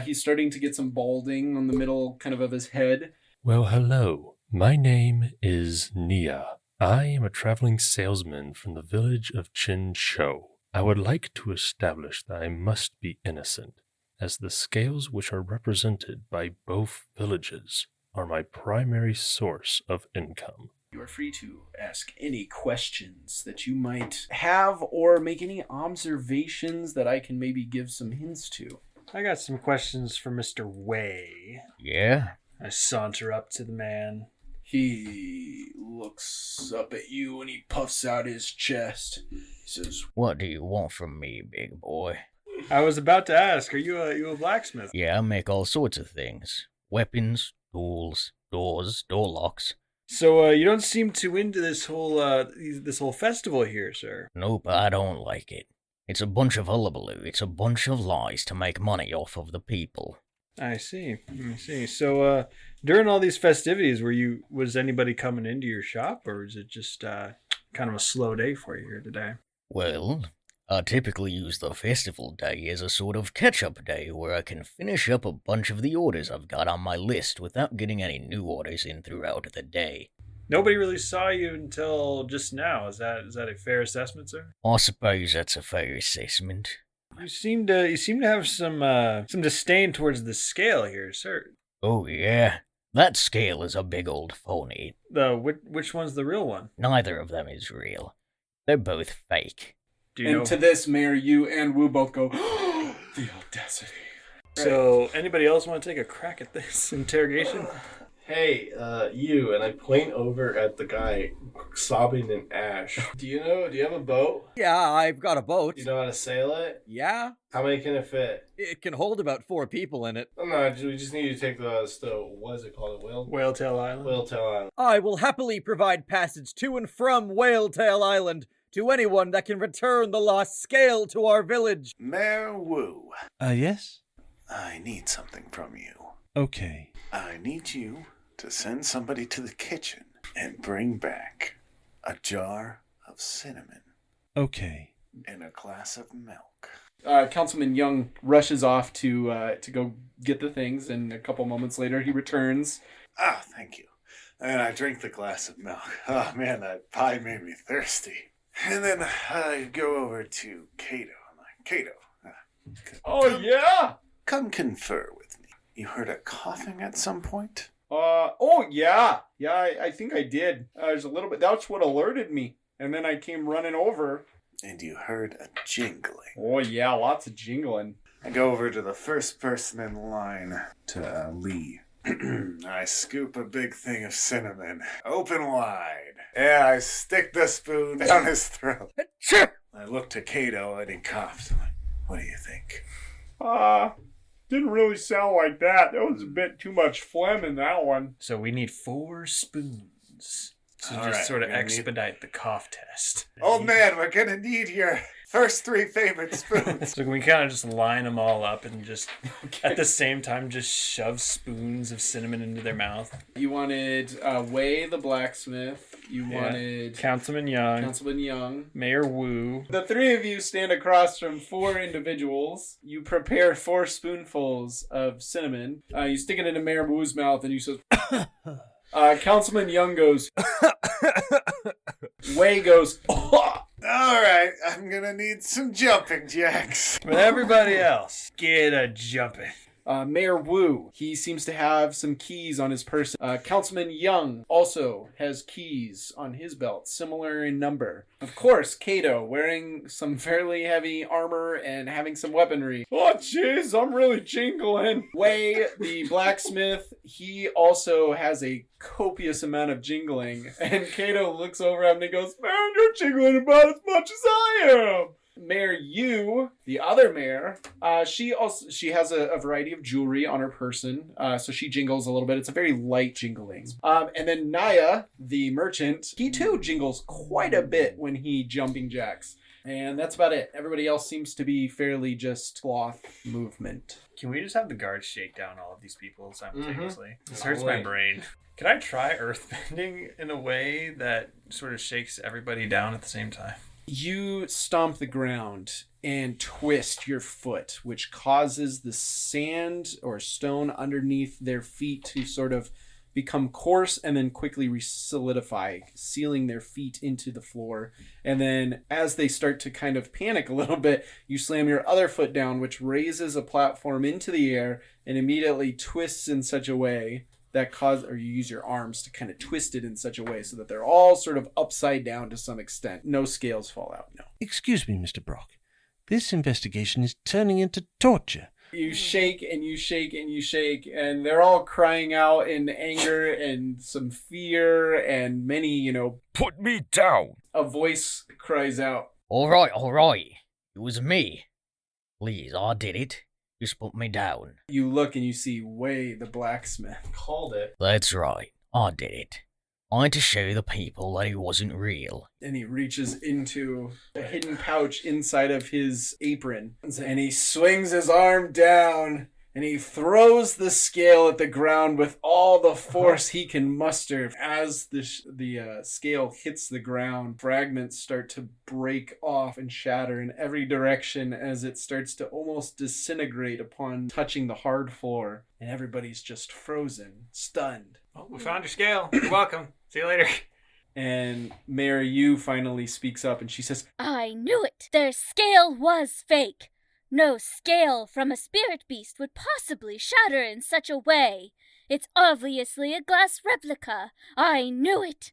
He's starting to get some balding on the middle kind of his head. Well, hello. My name is Nia. I am a traveling salesman from the village of Chinchou. I would like to establish that I must be innocent, as the scales which are represented by both villages are my primary source of income. You are free to ask any questions that you might have or make any observations that I can maybe give some hints to. I got some questions for Mr. Wei. Yeah? I saunter up to the man. He looks up at you and he puffs out his chest. He says, "What do you want from me, big boy?" I was about to ask, are you a blacksmith? Yeah, I make all sorts of things. Weapons, tools, doors, door locks. So you don't seem too into this whole festival here, sir. Nope, I don't like it. It's a bunch of hullabaloo. It's a bunch of lies to make money off of the people. I see. So, during all these festivities, was anybody coming into your shop, or is it just kind of a slow day for you here today? Well, I typically use the festival day as a sort of catch-up day where I can finish up a bunch of the orders I've got on my list without getting any new orders in throughout the day. Nobody really saw you until just now. Is that a fair assessment, sir? I suppose that's a fair assessment. You seem to have some disdain towards the scale here, sir. Oh yeah, that scale is a big old phony. Which one's the real one? Neither of them is real. They're both fake. To this, Mayor, you and Wu both go, the audacity. So, anybody else want to take a crack at this interrogation? Hey, you, and I point over at the guy sobbing in ash. Do you have a boat? Yeah, I've got a boat. You know how to sail it? Yeah. How many can it fit? It can hold about 4 people in it. Oh, no, we just need to take what is it called? Whaletail Island? Whaletail Island. I will happily provide passage to and from Whaletail Island to anyone that can return the lost scale to our village. Mayor Wu. Yes? I need something from you. Okay. I need you to send somebody to the kitchen and bring back a jar of cinnamon. Okay. And a glass of milk. Councilman Young rushes off to go get the things, and a couple moments later he returns. Ah, thank you. And I drink the glass of milk. Oh man, that pie made me thirsty. And then I go over to Cato. I'm like, Cato. Yeah? Come confer with me. You heard a coughing at some point? Yeah. I think I did. There's a little bit. That's what alerted me. And then I came running over. And you heard a jingling. Oh, yeah, lots of jingling. I go over to the first person in line, to Lee. I scoop a big thing of cinnamon, open wide. Yeah, I stick the spoon down his throat. I look to Cato and he coughs. I'm like, what do you think? Didn't really sound like that. That was a bit too much phlegm in that one. So we need 4 spoons to All just right, sort of we're gonna expedite the cough test. Oh man, we're gonna need your first 3 favorite spoons. So can we kind of just line them all up and just at the same time just shove spoons of cinnamon into their mouth? You wanted Wei the blacksmith. You wanted Councilman Young. Mayor Wu. The 3 of you stand across from 4 individuals. You prepare 4 spoonfuls of cinnamon. You stick it into Mayor Wu's mouth and you say, Councilman Young goes, Wei goes, Alright, I'm gonna need some jumping jacks. But everybody else, get a jumping. Mayor Wu, he seems to have some keys on his person. Councilman Young also has keys on his belt, similar in number. Of course, Cato, wearing some fairly heavy armor and having some weaponry. Oh, jeez, I'm really jingling. Wei, the blacksmith, he also has a copious amount of jingling. And Cato looks over at him and he goes, Man, you're jingling about as much as I am. Mayor Yu, the other mayor, she has a variety of jewelry on her person, so she jingles a little bit. It's a very light jingling. And then Naya, the merchant, he too jingles quite a bit when he jumping jacks. And that's about it. Everybody else seems to be fairly just cloth movement. Can we just have the guards shake down all of these people simultaneously? Mm-hmm. This hurts my brain. Can I try earthbending in a way that sort of shakes everybody down at the same time? You stomp the ground and twist your foot, which causes the sand or stone underneath their feet to sort of become coarse and then quickly solidify, sealing their feet into the floor. And then as they start to kind of panic a little bit, you slam your other foot down, which raises a platform into the air and immediately twists in such a way that you use your arms to kind of twist it in such a way so that they're all sort of upside down to some extent. No scales fall out, no. Excuse me, Mr. Brock. This investigation is turning into torture. You shake and you shake and you shake, and they're all crying out in anger and some fear and many, Put me down! A voice cries out. All right. It was me. Please, I did it. Just put me down. You look and you see Wei the blacksmith. Called it. That's right. I did it. to show the people that it wasn't real. And he reaches into a hidden pouch inside of his apron. And he swings his arm down and he throws the scale at the ground with all the force he can muster. As the scale hits the ground, fragments start to break off and shatter in every direction as it starts to almost disintegrate upon touching the hard floor. And everybody's just frozen, stunned. Oh, we found your scale. You're welcome. See you later. And Mayor Yu finally speaks up and she says, I knew it! Their scale was fake! No scale from a spirit beast would possibly shatter in such a way. It's obviously a glass replica. I knew it!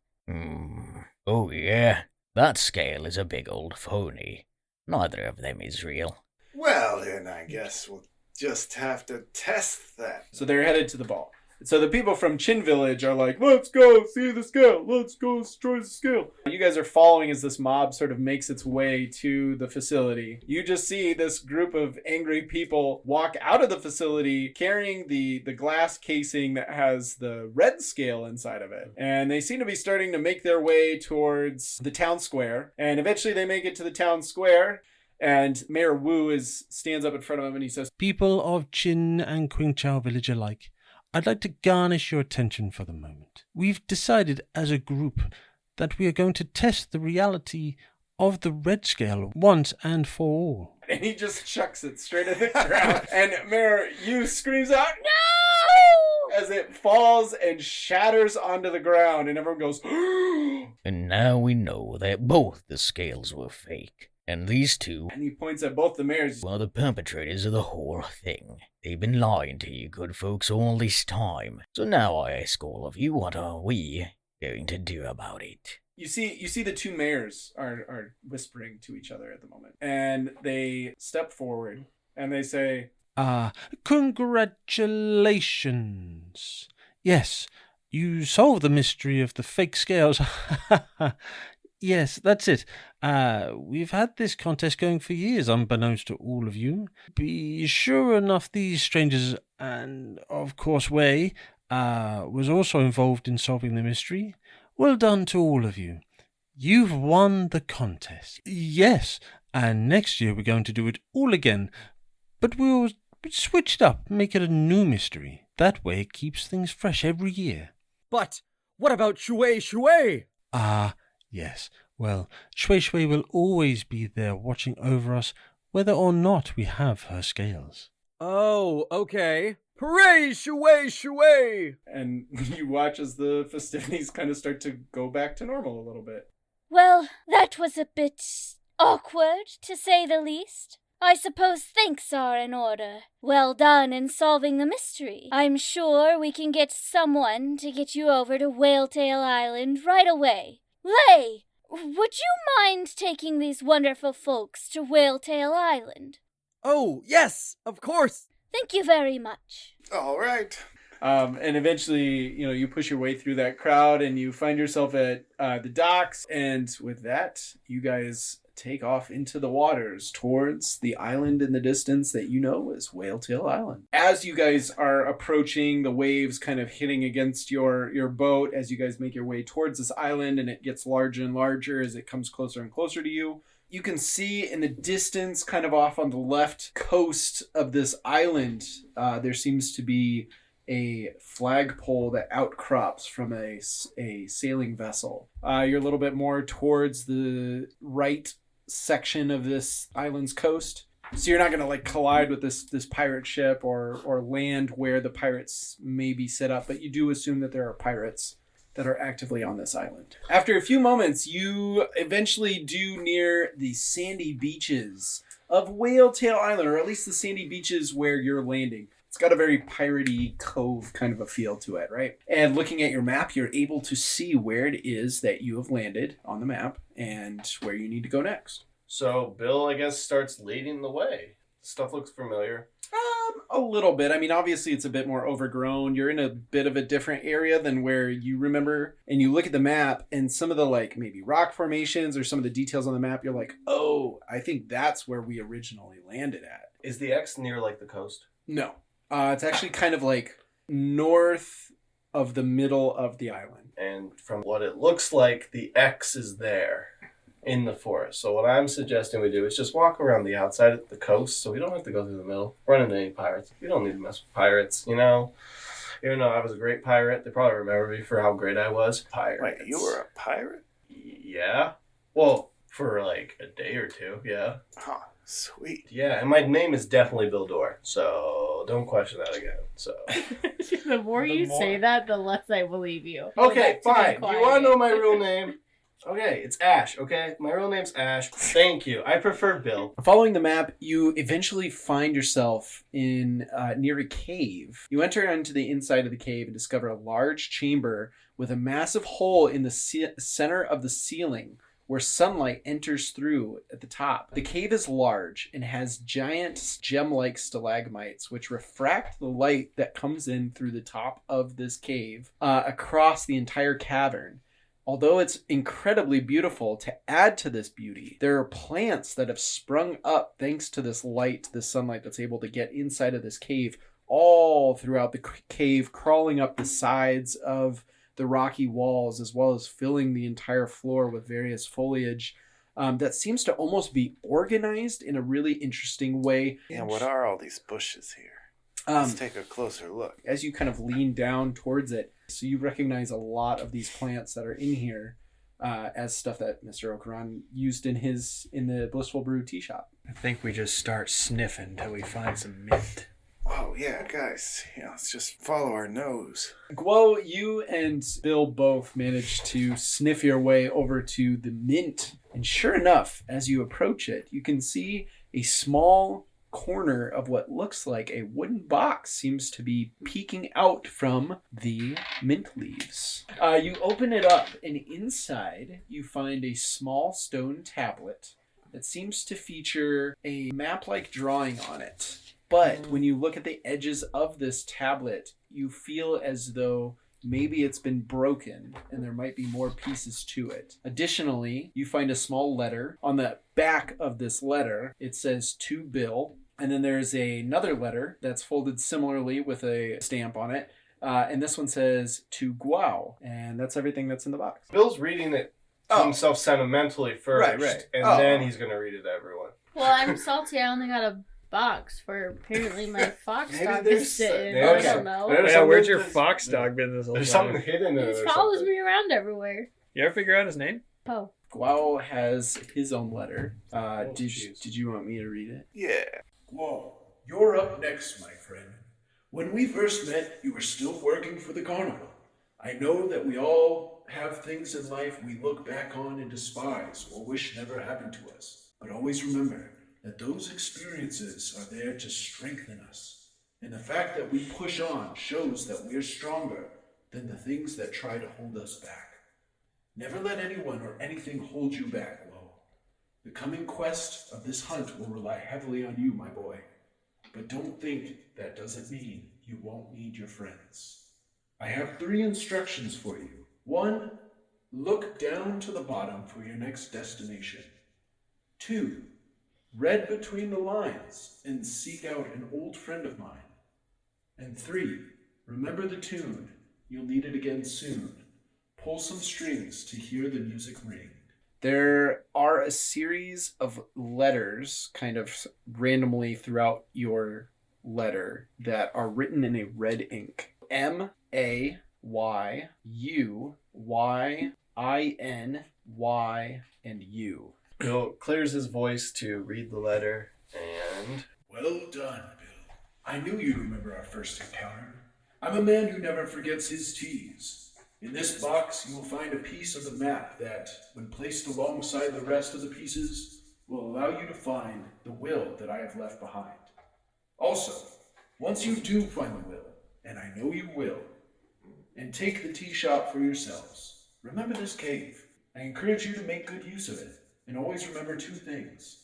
Oh yeah, that scale is a big old phony. Neither of them is real. Well, then I guess we'll just have to test that. So they're headed to the ball. So the people from Chin Village are like, let's go see the scale. Let's go destroy the scale. You guys are following as this mob sort of makes its way to the facility. You just see this group of angry people walk out of the facility carrying the glass casing that has the red scale inside of it. And they seem to be starting to make their way towards the town square. And eventually they make it to the town square. And Mayor Wu stands up in front of him and he says, People of Chin and Qingchao village alike, I'd like to garnish your attention for the moment. We've decided as a group that we are going to test the reality of the red scale once and for all. And he just chucks it straight at the ground. And Mayor Yu screams out, No! As it falls and shatters onto the ground. And everyone goes, And now we know that both the scales were fake. And these two... And he points at both the mayors. ...were the perpetrators of the whole thing. They've been lying to you good folks all this time. So now I ask all of you, what are we going to do about it? You see the two mayors are whispering to each other at the moment. And they step forward and they say, Congratulations. Yes, you solved the mystery of the fake scales. Yes, that's it. We've had this contest going for years, unbeknownst to all of you. Be sure enough these strangers, and of course Wei, was also involved in solving the mystery. Well done to all of you. You've won the contest. Yes, and next year we're going to do it all again, but we'll switch it up, make it a new mystery. That way it keeps things fresh every year. But what about Shui? Yes, well, Shui will always be there watching over us, whether or not we have her scales. Oh, okay. Hooray, Shui! And you watch as the festivities kind of start to go back to normal a little bit. Well, that was a bit awkward, to say the least. I suppose thanks are in order. Well done in solving the mystery. I'm sure we can get someone to get you over to Whaletail Island right away. Lei, would you mind taking these wonderful folks to Whaletail Island? Oh, yes, of course. Thank you very much. All right. And eventually, you push your way through that crowd and you find yourself at the docks. And with that, you guys take off into the waters towards the island in the distance that you know is Whaletail Island. As you guys are approaching, the waves kind of hitting against your boat as you guys make your way towards this island, and it gets larger and larger as it comes closer and closer to you. You can see in the distance, kind of off on the left coast of this island, there seems to be a flagpole that outcrops from a sailing vessel. You're a little bit more towards the right section of this island's coast, so you're not going to collide with this pirate ship or land where the pirates may be set up, but you do assume that there are pirates that are actively on this island. After a few moments, you eventually do near the sandy beaches of Whaletail Island, or at least the sandy beaches where you're landing. It's got a very piratey cove kind of a feel to it, right? And looking at your map, you're able to see where it is that you have landed on the map and where you need to go next. So Bill, I guess, starts leading the way. Stuff looks familiar. A little bit. I mean, obviously it's a bit more overgrown. You're in a bit of a different area than where you remember. And you look at the map and some of the maybe rock formations or some of the details on the map, you're like, oh, I think that's where we originally landed at. Is the X near the coast? No. It's actually kind of north of the middle of the island. And from what it looks like, the X is there in the forest. So what I'm suggesting we do is just walk around the outside of the coast, so we don't have to go through the middle, run into any pirates. We don't need to mess with pirates, you know? Even though I was a great pirate, they probably remember me for how great I was. Pirates. Wait, you were a pirate? Yeah. Well, for like a day or two, yeah. Huh, sweet. Yeah, and my name is definitely Bill Dore, so don't question that again. So The more you say that, the less I believe you. okay, Go back fine. to being You want quiet. to know my real name? Okay, it's Ash, okay? My real name's Ash. Thank you. I prefer Bill. Following the map, you eventually find yourself in near a cave. You enter into the inside of the cave and discover a large chamber with a massive hole in the center of the ceiling where sunlight enters through at the top. The cave is large and has giant gem-like stalagmites which refract the light that comes in through the top of this cave across the entire cavern. Although it's incredibly beautiful, to add to this beauty, there are plants that have sprung up thanks to this light, this sunlight that's able to get inside of this cave all throughout the cave, crawling up the sides of the rocky walls, as well as filling the entire floor with various foliage that seems to almost be organized in a really interesting way. Yeah, what are all these bushes here? Let's take a closer look. As you kind of lean down towards it, so you recognize a lot of these plants that are in here as stuff that Mr. Okuran used in the Blissful Brew tea shop. I think we just start sniffing till we find some mint. Oh, yeah, guys. Yeah, let's just follow our nose. Guo, you and Bill both managed to sniff your way over to the mint. And sure enough, as you approach it, you can see a small corner of what looks like a wooden box seems to be peeking out from the mint leaves. You open it up, and inside you find a small stone tablet that seems to feature a map-like drawing on it. But when you look at the edges of this tablet, you feel as though maybe it's been broken and there might be more pieces to it. Additionally, you find a small letter. On the back of this letter, it says "To Bill." And then there's another letter that's folded similarly with a stamp on it. And this one says "To Guo." And that's everything that's in the box. Bill's reading it to himself sentimentally first, Right. and Oh. then he's going to read it to everyone. Well, I'm salty. I only got a box for apparently my fox Maybe dog there's- is sitting. there's I some- don't know. there's Yeah, where's something your that's- fox dog been this whole There's time? something hidden in He it or follows something. me around everywhere. You ever figure out his name? Oh. Guo has his own letter. Did you want me to read it? Yeah. Guo, you're up next, my friend. When we first met, you were still working for the carnival. I know that we all have things in life we look back on and despise or wish never happened to us. But always remember that those experiences are there to strengthen us. And the fact that we push on shows that we're stronger than the things that try to hold us back. Never let anyone or anything hold you back, Guo. The coming quest of this hunt will rely heavily on you, my boy. But don't think that doesn't mean you won't need your friends. I have 3 instructions for you. 1, look down to the bottom for your next destination. 2, read between the lines and seek out an old friend of mine. And 3, remember the tune. You'll need it again soon. Pull some strings to hear the music ring. There are a series of letters kind of randomly throughout your letter that are written in a red ink. M-A-Y-U-Y-I-N-Y and U. Bill clears his voice to read the letter, and... Well done, Bill. I knew you'd remember our first encounter. I'm a man who never forgets his teas. In this box, you will find a piece of the map that, when placed alongside the rest of the pieces, will allow you to find the will that I have left behind. Also, once you do find the will, and I know you will, and take the tea shop for yourselves, remember this cave. I encourage you to make good use of it, and always remember 2 things.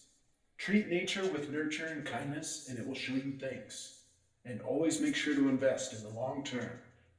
Treat nature with nurture and kindness, and it will show you thanks. And always make sure to invest in the long term,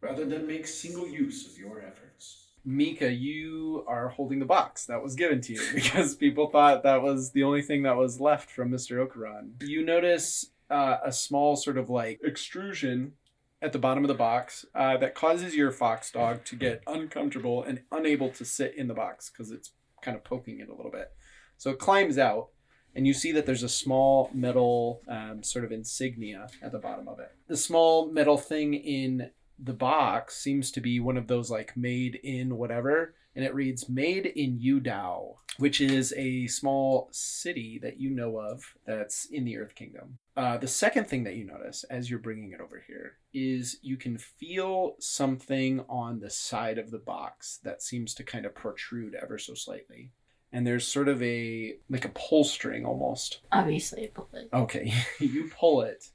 rather than make single use of your efforts. Mika, you are holding the box that was given to you because people thought that was the only thing that was left from Mr. Okuran. You notice a small sort of like extrusion at the bottom of the box that causes your fox dog to get uncomfortable and unable to sit in the box because it's kind of poking it a little bit. So it climbs out, and you see that there's a small metal sort of insignia at the bottom of it. The small metal thing in the box seems to be one of those like made in whatever, and it reads made in Yu Dao, which is a small city that you know of that's in the Earth Kingdom. The second thing that you notice as you're bringing it over here is you can feel something on the side of the box that seems to kind of protrude ever so slightly. And there's sort of like a pull string almost. Obviously, I pull it. Okay, you pull it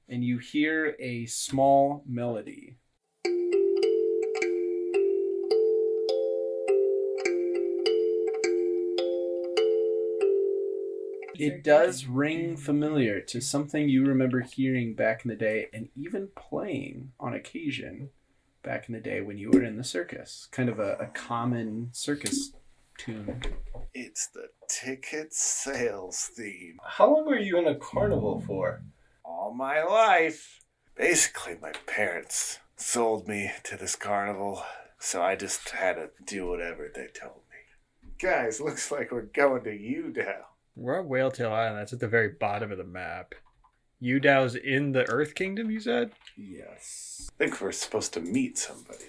and you hear a small melody. It does ring familiar to something you remember hearing back in the day and even playing on occasion back in the day when you were in the circus. Kind of a common circus tune. It's the ticket sales theme. How long were you in a carnival for? All my life. Basically, my parents sold me to this carnival, so I just had to do whatever they told me. Guys, looks like we're going to Yu Dao. We're on Whaletail Island. That's at the very bottom of the map. Yu Dao's in the Earth Kingdom, you said? Yes. I think we're supposed to meet somebody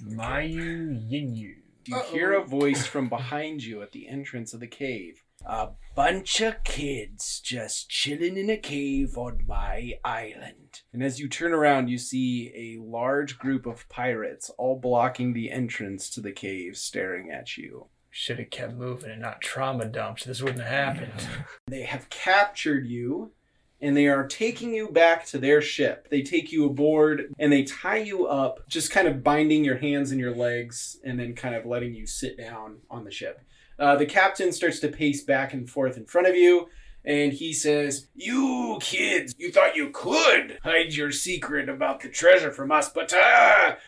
there. Mayu Yinyu. You hear a voice from behind you at the entrance of the cave. A bunch of kids just chilling in a cave on my island. And as you turn around, you see a large group of pirates all blocking the entrance to the cave, staring at you. Should have kept moving and not trauma dumped. This wouldn't have happened. They have captured you, and they are taking you back to their ship. They take you aboard, and they tie you up, just kind of binding your hands and your legs, and then kind of letting you sit down on the ship. The captain starts to pace back and forth in front of you, and he says, "You kids, you thought you could hide your secret about the treasure from us, but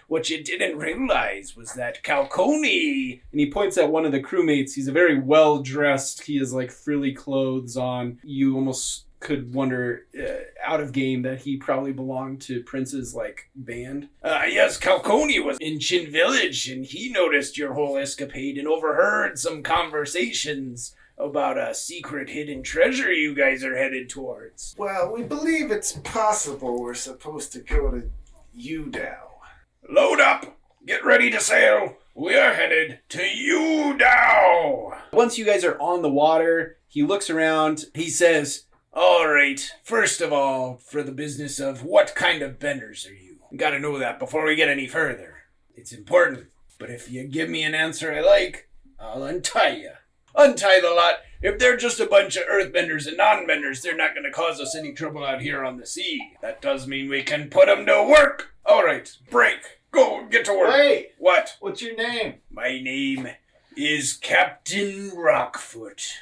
what you didn't realize was that Calcone..." And he points at one of the crewmates. He's a very well-dressed. He has like frilly clothes on. You almost could wonder out of game that he probably belonged to Prince's like band. Yes, Calcone was in Chin Village, and he noticed your whole escapade and overheard some conversations about a secret hidden treasure you guys are headed towards. Well, we believe it's possible we're supposed to go to Yu Dao. Load up! Get ready to sail! We are headed to Yu Dao! Once you guys are on the water, he looks around. He says, "All right, first of all, for the business of what kind of benders are you? Gotta know that before we get any further. It's important, but if you give me an answer I like, I'll untie you. Untie the lot. If they're just a bunch of earthbenders and non-benders, they're not going to cause us any trouble out here on the sea. That does mean we can put them to work. All right, break. Go, get to work." Wait! What? What's your name? My name is Captain Rockfoot.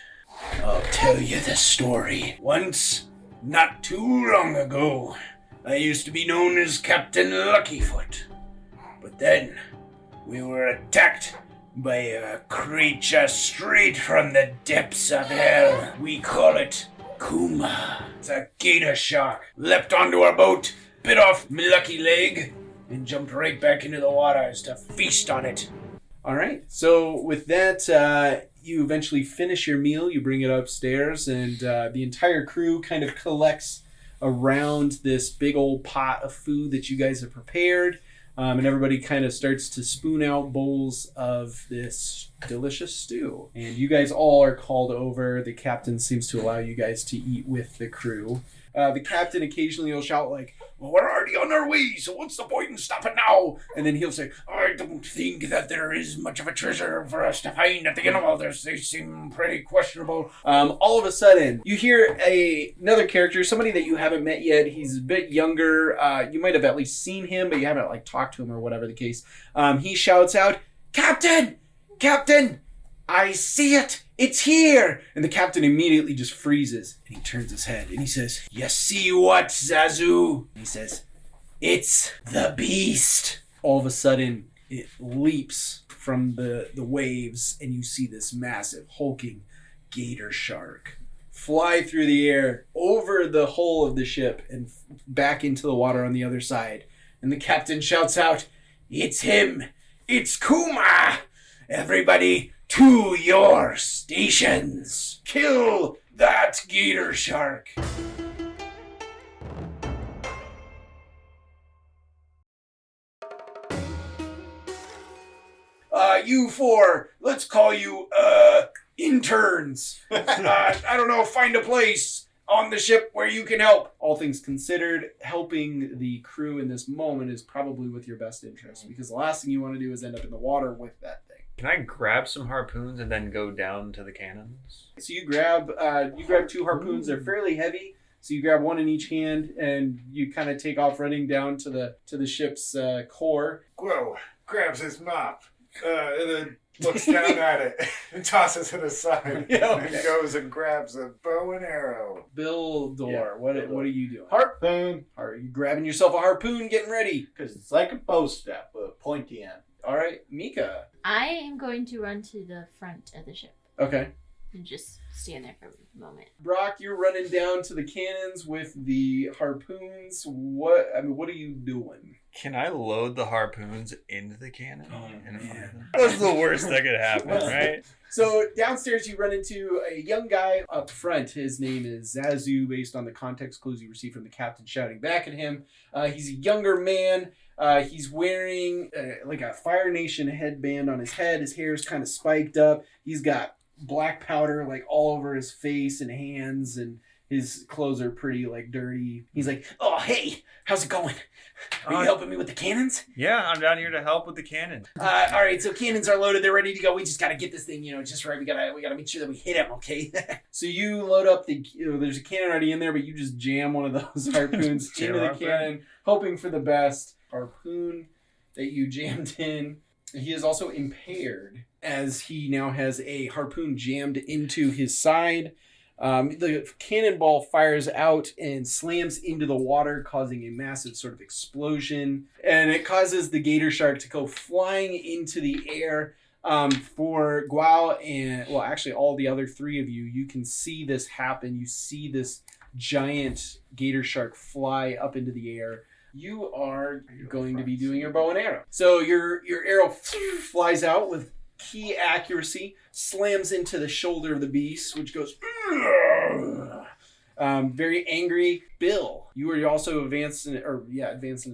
I'll tell you the story. Once, not too long ago, I used to be known as Captain Luckyfoot. But then, we were attacked by a creature straight from the depths of hell. We call it Kuma. It's a gator shark. Leapt onto our boat, bit off my lucky leg, and jumped right back into the water as to feast on it. All right. So with that, you eventually finish your meal. You bring it upstairs, and the entire crew kind of collects around this big old pot of food that you guys have prepared. And everybody kind of starts to spoon out bowls of this delicious stew. And you guys all are called over. The captain seems to allow you guys to eat with the crew. The captain occasionally will shout like, "Well, we're already on our way, so what's the point in stopping now?" And then he'll say, "I don't think that there is much of a treasure for us to find at the end of all this. They seem pretty questionable." All of a sudden, you hear another character, somebody that you haven't met yet. He's a bit younger. You might have at least seen him, but you haven't like talked to him or whatever the case. He shouts out, "Captain! Captain! I see it! It's here!" And the captain immediately just freezes, and he turns his head, and he says, "You see what, Zazu?" He says, "It's the beast." All of a sudden, it leaps from the waves, and you see this massive, hulking gator shark fly through the air, over the hull of the ship, and back into the water on the other side. And the captain shouts out, "It's him! It's Kuma! Everybody to your stations! Kill that gator shark!" You four, let's call you, interns. I don't know, find a place on the ship where you can help. All things considered, helping the crew in this moment is probably with your best interest, because the last thing you want to do is end up in the water with that thing. Can I grab some harpoons and then go down to the cannons? So you grab 2 harpoons. They're fairly heavy. So you grab one in each hand and you kind of take off running down to the ship's core. Whoa, grabs his mop. And then looks down at it and tosses it aside. And goes and grabs a bow and arrow. Bildor, what are you doing? Harpoon. Are you grabbing yourself a harpoon, getting ready? Because it's like a bow staff with a pointy end. All right, Mika. I am going to run to the front of the ship. Okay. And just stand there for a moment. Brock, you're running down to the cannons with the harpoons. What are you doing? Can I load the harpoons into the cannon? That's the worst that could happen, right? So downstairs you run into a young guy up front. His name is Zazu, based on the context clues you received from the captain shouting back at him. He's a younger man. He's wearing like a Fire Nation headband on his head. His hair's kind of spiked up. He's got black powder like all over his face and hands, and his clothes are pretty like dirty. He's like, "Oh, hey, how's it going? Are you helping me with the cannons?" Yeah, I'm down here to help with the cannon. All right, so cannons are loaded. They're ready to go. We just got to get this thing, just right. We gotta make sure that we hit him, okay? So you load up there's a cannon already in there, but you just jam one of those harpoons into the cannon, hoping for the best. Harpoon that you jammed in. He is also impaired, as he now has a harpoon jammed into his side. The cannonball fires out and slams into the water, causing a massive sort of explosion. And it causes the gator shark to go flying into the air. For Guao and, well, actually all the other 3 of you, you can see this happen. You see this giant gator shark fly up into the air. You are going to be doing your bow and arrow. So your arrow flies out with key accuracy, slams into the shoulder of the beast, which goes very angry. Bill, you are also advanced in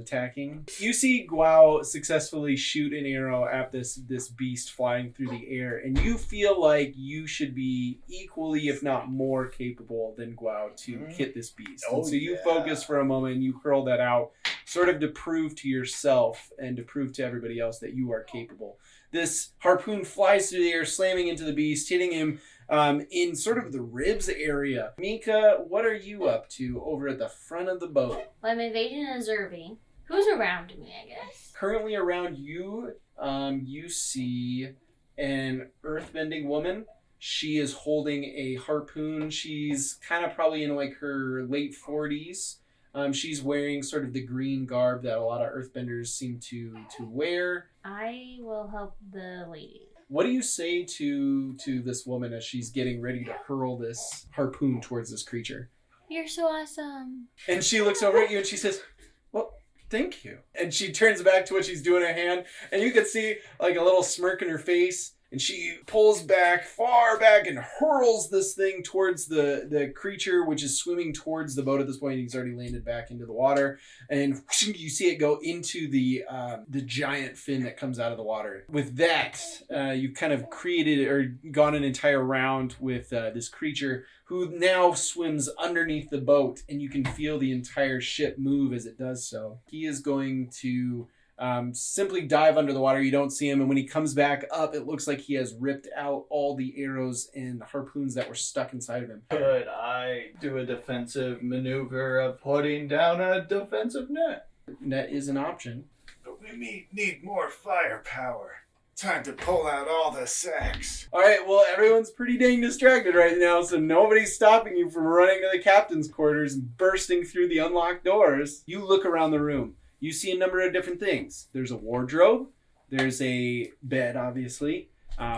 attacking. You see Guao successfully shoot an arrow at this beast flying through the air, and you feel like you should be equally, if not more, capable than Guao to hit this beast. And so you focus for a moment and you hurl that out, sort of to prove to yourself and to prove to everybody else that you are capable. This harpoon flies through the air, slamming into the beast, hitting him in sort of the ribs area. Mika, what are you up to over at the front of the boat? Well, I'm evading a Zervi. Who's around me, I guess? Currently around you, you see an earthbending woman. She is holding a harpoon. She's kind of probably in like her late 40s. She's wearing sort of the green garb that a lot of earthbenders seem to wear. I will help the lady. What do you say to this woman as she's getting ready to hurl this harpoon towards this creature? You're so awesome. And she looks over at you and she says, "Well, thank you." And she turns back to what she's doing in her hand, and you can see like a little smirk in her face. And she pulls back, far back, and hurls this thing towards the creature, which is swimming towards the boat at this point. He's already landed back into the water. And you see it go into the giant fin that comes out of the water. With that, you've kind of created or gone an entire round with this creature who now swims underneath the boat. And you can feel the entire ship move as it does so. He is going to simply dive under the water. You don't see him, and when he comes back up, it looks like he has ripped out all the arrows and harpoons that were stuck inside of him. Could I do a defensive maneuver of putting down a defensive net? Net is an option. But we need more firepower. Time to pull out all the sacks. All right, well, everyone's pretty dang distracted right now, so nobody's stopping you from running to the captain's quarters and bursting through the unlocked doors. You look around the room. You see a number of different things. There's a wardrobe. There's a bed, obviously,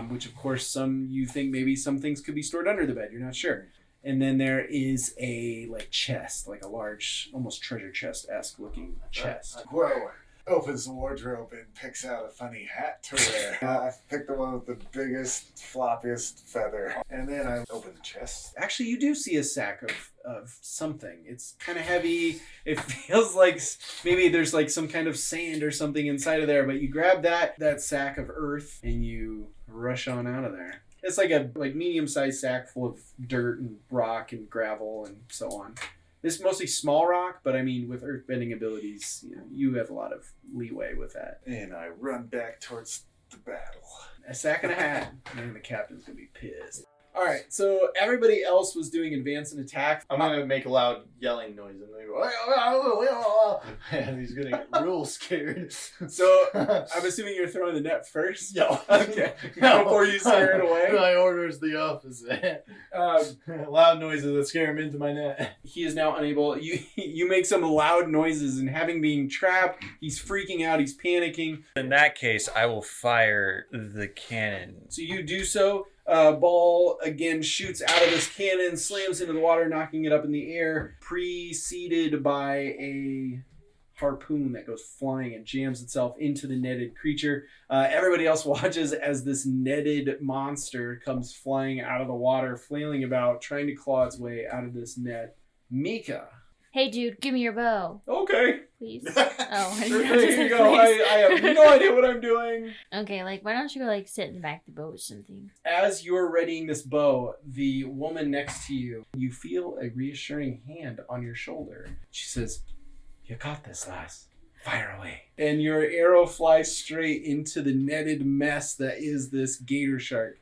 which, of course, you think maybe some things could be stored under the bed. You're not sure. And then there is a like chest, like a large, almost treasure chest-esque looking chest. Whoa. Opens the wardrobe and picks out a funny hat to wear. I picked the one with the biggest, floppiest feather. And then I open the chest. Actually, you do see a sack of something. It's kind of heavy. It feels like maybe there's like some kind of sand or something inside of there, but you grab that sack of earth and you rush on out of there. It's like a medium-sized sack full of dirt and rock and gravel and so on. It's mostly small rock, but I mean, with earthbending abilities, you have a lot of leeway with that. And I run back towards the battle. A sack and a hat. Man, the captain's gonna be pissed. All right, so everybody else was doing advance and attack. I'm gonna make a loud yelling noise and they go, and he's gonna get real scared. So I'm assuming you're throwing the net first. No. Okay. No. Before you scare it away. My order is the opposite. Loud noises that scare him into my net. He is now unable. You make some loud noises, and having been trapped, he's freaking out. He's panicking. In that case, I will fire the cannon. So you do so. Ball again shoots out of this cannon, slams into the water, knocking it up in the air, preceded by a harpoon that goes flying and jams itself into the netted creature. Everybody else watches as this netted monster comes flying out of the water, flailing about, trying to claw its way out of this net. Mika. Hey, dude, give me your bow. Okay. Please. Oh, I didn't know There you go. I have no idea what I'm doing. Okay, why don't you go, sit in the back of the boat or something? As you're readying this bow, the woman next to you, you feel a reassuring hand on your shoulder. She says, "You got this, lass. Fire away." And your arrow flies straight into the netted mess that is this gator shark.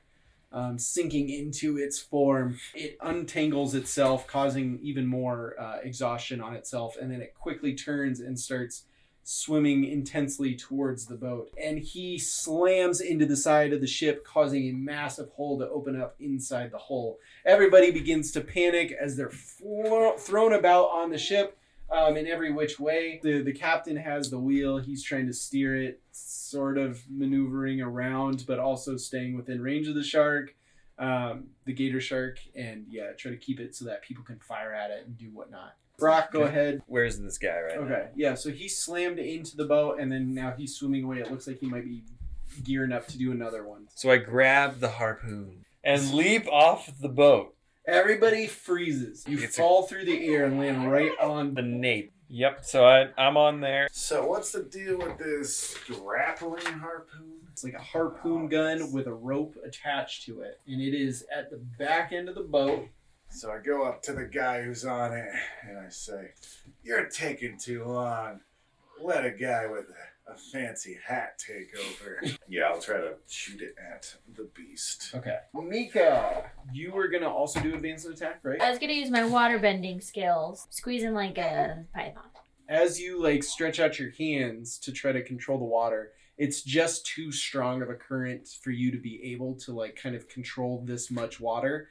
Sinking into its form, it untangles itself, causing even more exhaustion on itself, and then it quickly turns and starts swimming intensely towards the boat. And he slams into the side of the ship, causing a massive hole to open up inside the hull. Everybody begins to panic as they're thrown about on the ship in every which way. The captain has the wheel. He's trying to steer it, sort of maneuvering around, but also staying within range of the shark, the gator shark, and try to keep it so that people can fire at it and do whatnot. Brock, go ahead. Where's this guy right now? Okay, yeah, so he slammed into the boat, and then now he's swimming away. It looks like he might be gearing up to do another one. So I grab the harpoon and leap off the boat. Everybody freezes. You fall through the air and land right on the nape. Yep, so I'm on there. So what's the deal with this grappling harpoon? It's like a harpoon gun with a rope attached to it, and it is at the back end of the boat. So I go up to the guy who's on it, and I say, "You're taking too long. Let a guy with a fancy hat take over." Yeah, I'll try to shoot it at the beast. Okay. Mika, you were going to also do advanced attack, right? I was going to use my water bending skills, squeezing like a python. As you stretch out your hands to try to control the water, it's just too strong of a current for you to be able to kind of control this much water.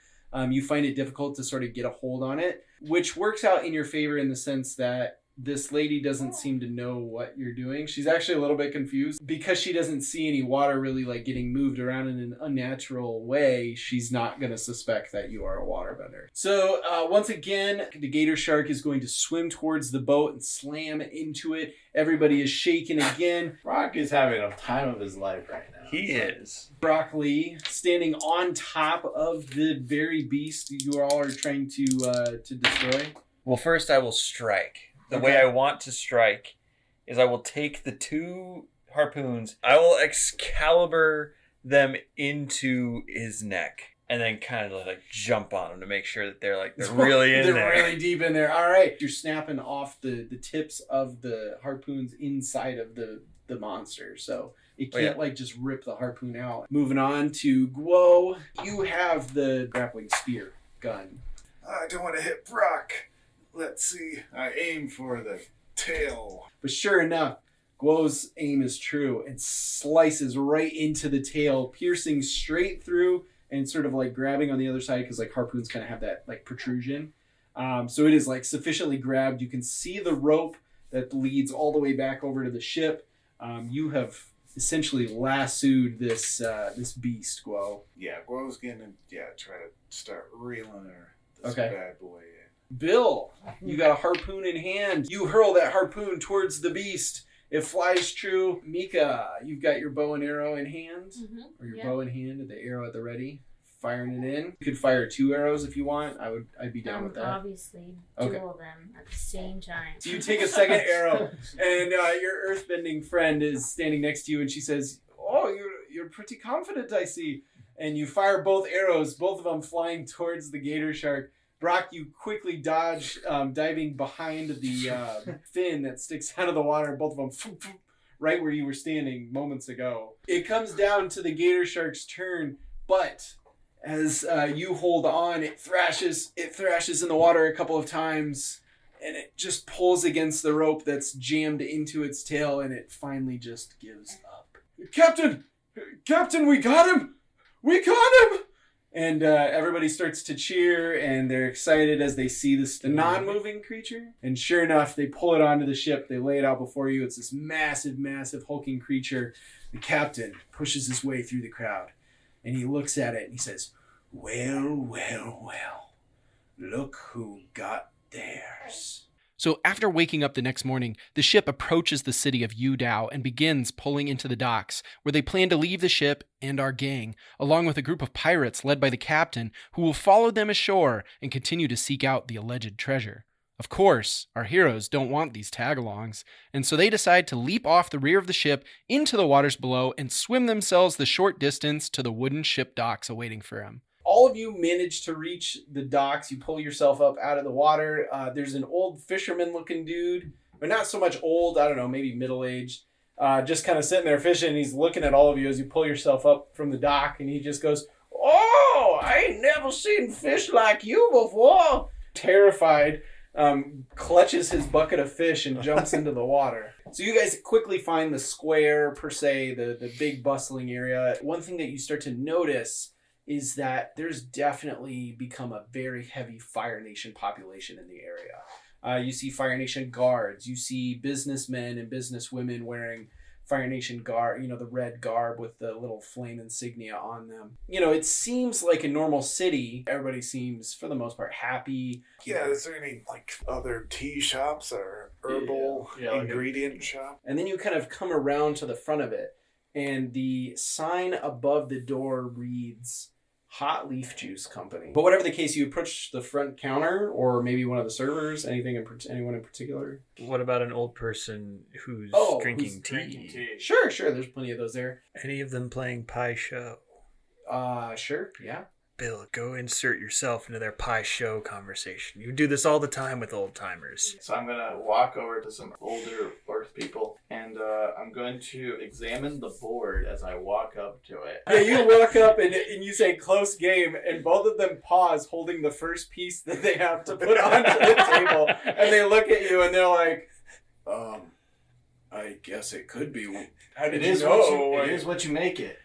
You find it difficult to sort of get a hold on it, which works out in your favor in the sense that this lady doesn't seem to know what you're doing. She's actually a little bit confused because she doesn't see any water really getting moved around in an unnatural way. She's not going to suspect that you are a waterbender. So once again, the gator shark is going to swim towards the boat and slam into it. Everybody is shaken again. Brock is having a time of his life right now. He is. Broccoli standing on top of the very beast you all are trying to destroy. Well, first I will strike. The way I want to strike is I will take the two harpoons, I will Excalibur them into his neck, and then kind of jump on them to make sure that they're really in there. They're really deep in there. All right. You're snapping off the tips of the harpoons inside of the monster. So it can't just rip the harpoon out. Moving on to Guo. You have the grappling spear gun. I don't want to hit Brock. Let's see. I aim for the tail. But sure enough, Guo's aim is true and slices right into the tail, piercing straight through and sort of grabbing on the other side because harpoons kind of have that protrusion. So it is sufficiently grabbed. You can see the rope that leads all the way back over to the ship. You have essentially lassoed this beast, Guo. Yeah, Guo's gonna try to start reeling her this Okay. bad boy in. Bill, you got a harpoon in hand. You hurl that harpoon towards the beast. It flies true. Mika, you've got your bow and arrow in hand. Or your bow in hand and the arrow at the ready. Firing it in. You could fire 2 arrows if you want. I'd be down with that. Obviously, duel them at the same time. So you take a second arrow, and your earthbending friend is standing next to you, and she says, "Oh, you're pretty confident, I see." And you fire both arrows, both of them flying towards the gator shark. Brock, you quickly dodge, diving behind the fin that sticks out of the water. Both of them, right where you were standing moments ago. It comes down to the gator shark's turn, but as you hold on, it thrashes in the water a couple of times, and it just pulls against the rope that's jammed into its tail, and it finally just gives up. Captain, we got him! We caught him! And everybody starts to cheer, and they're excited as they see the non-moving creature. And sure enough, they pull it onto the ship. They lay it out before you. It's this massive, massive hulking creature. The captain pushes his way through the crowd, and he looks at it, and he says, well, look who got theirs. So after waking up the next morning, the ship approaches the city of Yu Dao and begins pulling into the docks, where they plan to leave the ship and our gang, along with a group of pirates led by the captain, who will follow them ashore and continue to seek out the alleged treasure. Of course, our heroes don't want these tag-alongs, and so they decide to leap off the rear of the ship into the waters below and swim themselves the short distance to the wooden ship docks awaiting for them. All of you manage to reach the docks. You pull yourself up out of the water. There's an old fisherman-looking dude, but not so much old. I don't know, maybe middle-aged. Just kind of sitting there fishing. And he's looking at all of you as you pull yourself up from the dock, and he just goes, "Oh, I ain't never seen fish like you before." Terrified, clutches his bucket of fish and jumps into the water. So you guys quickly find the square, per se, the big bustling area. One thing that you start to notice is that there's definitely become a very heavy Fire Nation population in the area. You see Fire Nation guards. You see businessmen and businesswomen wearing Fire Nation garb, the red garb with the little flame insignia on them. It seems like a normal city. Everybody seems, for the most part, happy. Yeah, is there any, other tea shops or herbal ingredient shop? And then you kind of come around to the front of it, and the sign above the door reads Hot Leaf Juice Company. But whatever the case, you approach the front counter or maybe one of the servers. Anyone in particular? What about an old person who's drinking tea? Sure. There's plenty of those there. Any of them playing pie show? Sure. Yeah. Bill, go insert yourself into their pie show conversation. You do this all the time with old timers. So I'm going to walk over to some older earth people, and I'm going to examine the board as I walk up to it. Yeah, you walk up and you say close game, and both of them pause holding the first piece that they have to put onto the table, and they look at you and they're like, I guess it could be. How did you know? It is what you make it.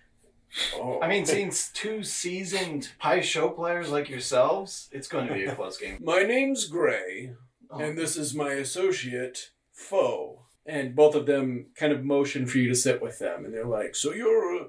Oh. I mean, seeing 2 seasoned pie show players like yourselves, it's going to be a close game. My name's Gray, and this is my associate, Foe. And both of them kind of motion for you to sit with them. And they're like, so you're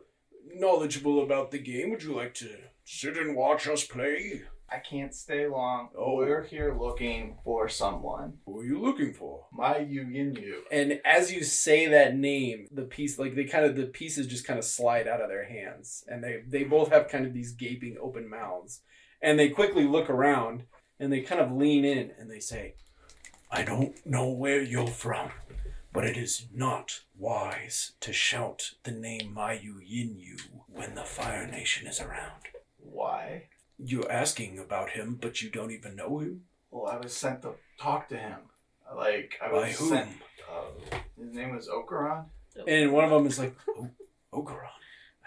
knowledgeable about the game. Would you like to sit and watch us play? I can't stay long. We're here looking for someone. Who are you looking for? My Yu. And as you say that name, the pieces just kind of slide out of their hands. And they both have kind of these gaping open mouths. And they quickly look around and they kind of lean in and they say, I don't know where you're from, but it is not wise to shout the name Mayu Yinyu when the Fire Nation is around. Why? You're asking about him, but you don't even know him? Well, I was sent to talk to him. By whom? His name was Okuran. And one of them is like, Okuran.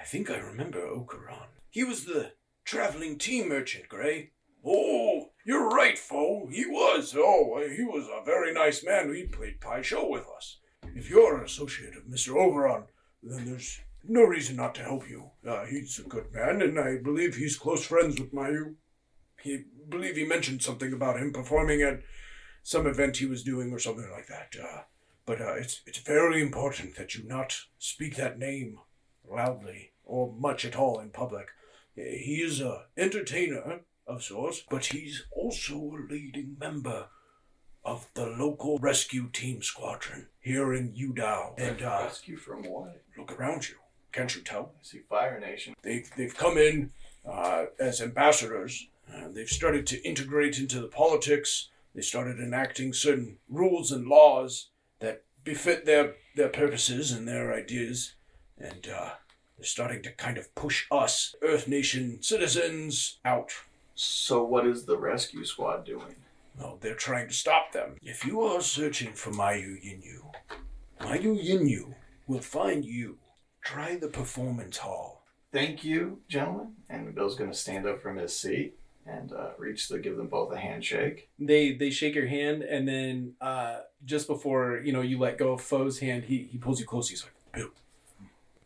I think I remember Okuran. He was the traveling tea merchant, Gray. Oh, you're right, Foe. He was. He was a very nice man. He played pie show with us. If you're an associate of Mr. Okuran, then there's no reason not to help you. He's a good man, and I believe he's close friends with Mayu. I believe he mentioned something about him performing at some event he was doing or something like that. But it's very important that you not speak that name loudly or much at all in public. He is an entertainer, of sorts, but he's also a leading member of the local Rescue Team Squadron here in Yu Dao. And rescue from what? Look around you. Can't you tell? I see Fire Nation. They've come in as ambassadors. They've started to integrate into the politics. They started enacting certain rules and laws that befit their purposes and their ideas. And they're starting to kind of push us, Earth Nation citizens, out. So what is the rescue squad doing? No, they're trying to stop them. If you are searching for Mayu Yinyu will find you. Try the performance hall. Thank you, gentlemen. And Bill's going to stand up from his seat and give them both a handshake. They shake your hand, and then just before you let go of Foe's hand, he pulls you close. He's like, Bill,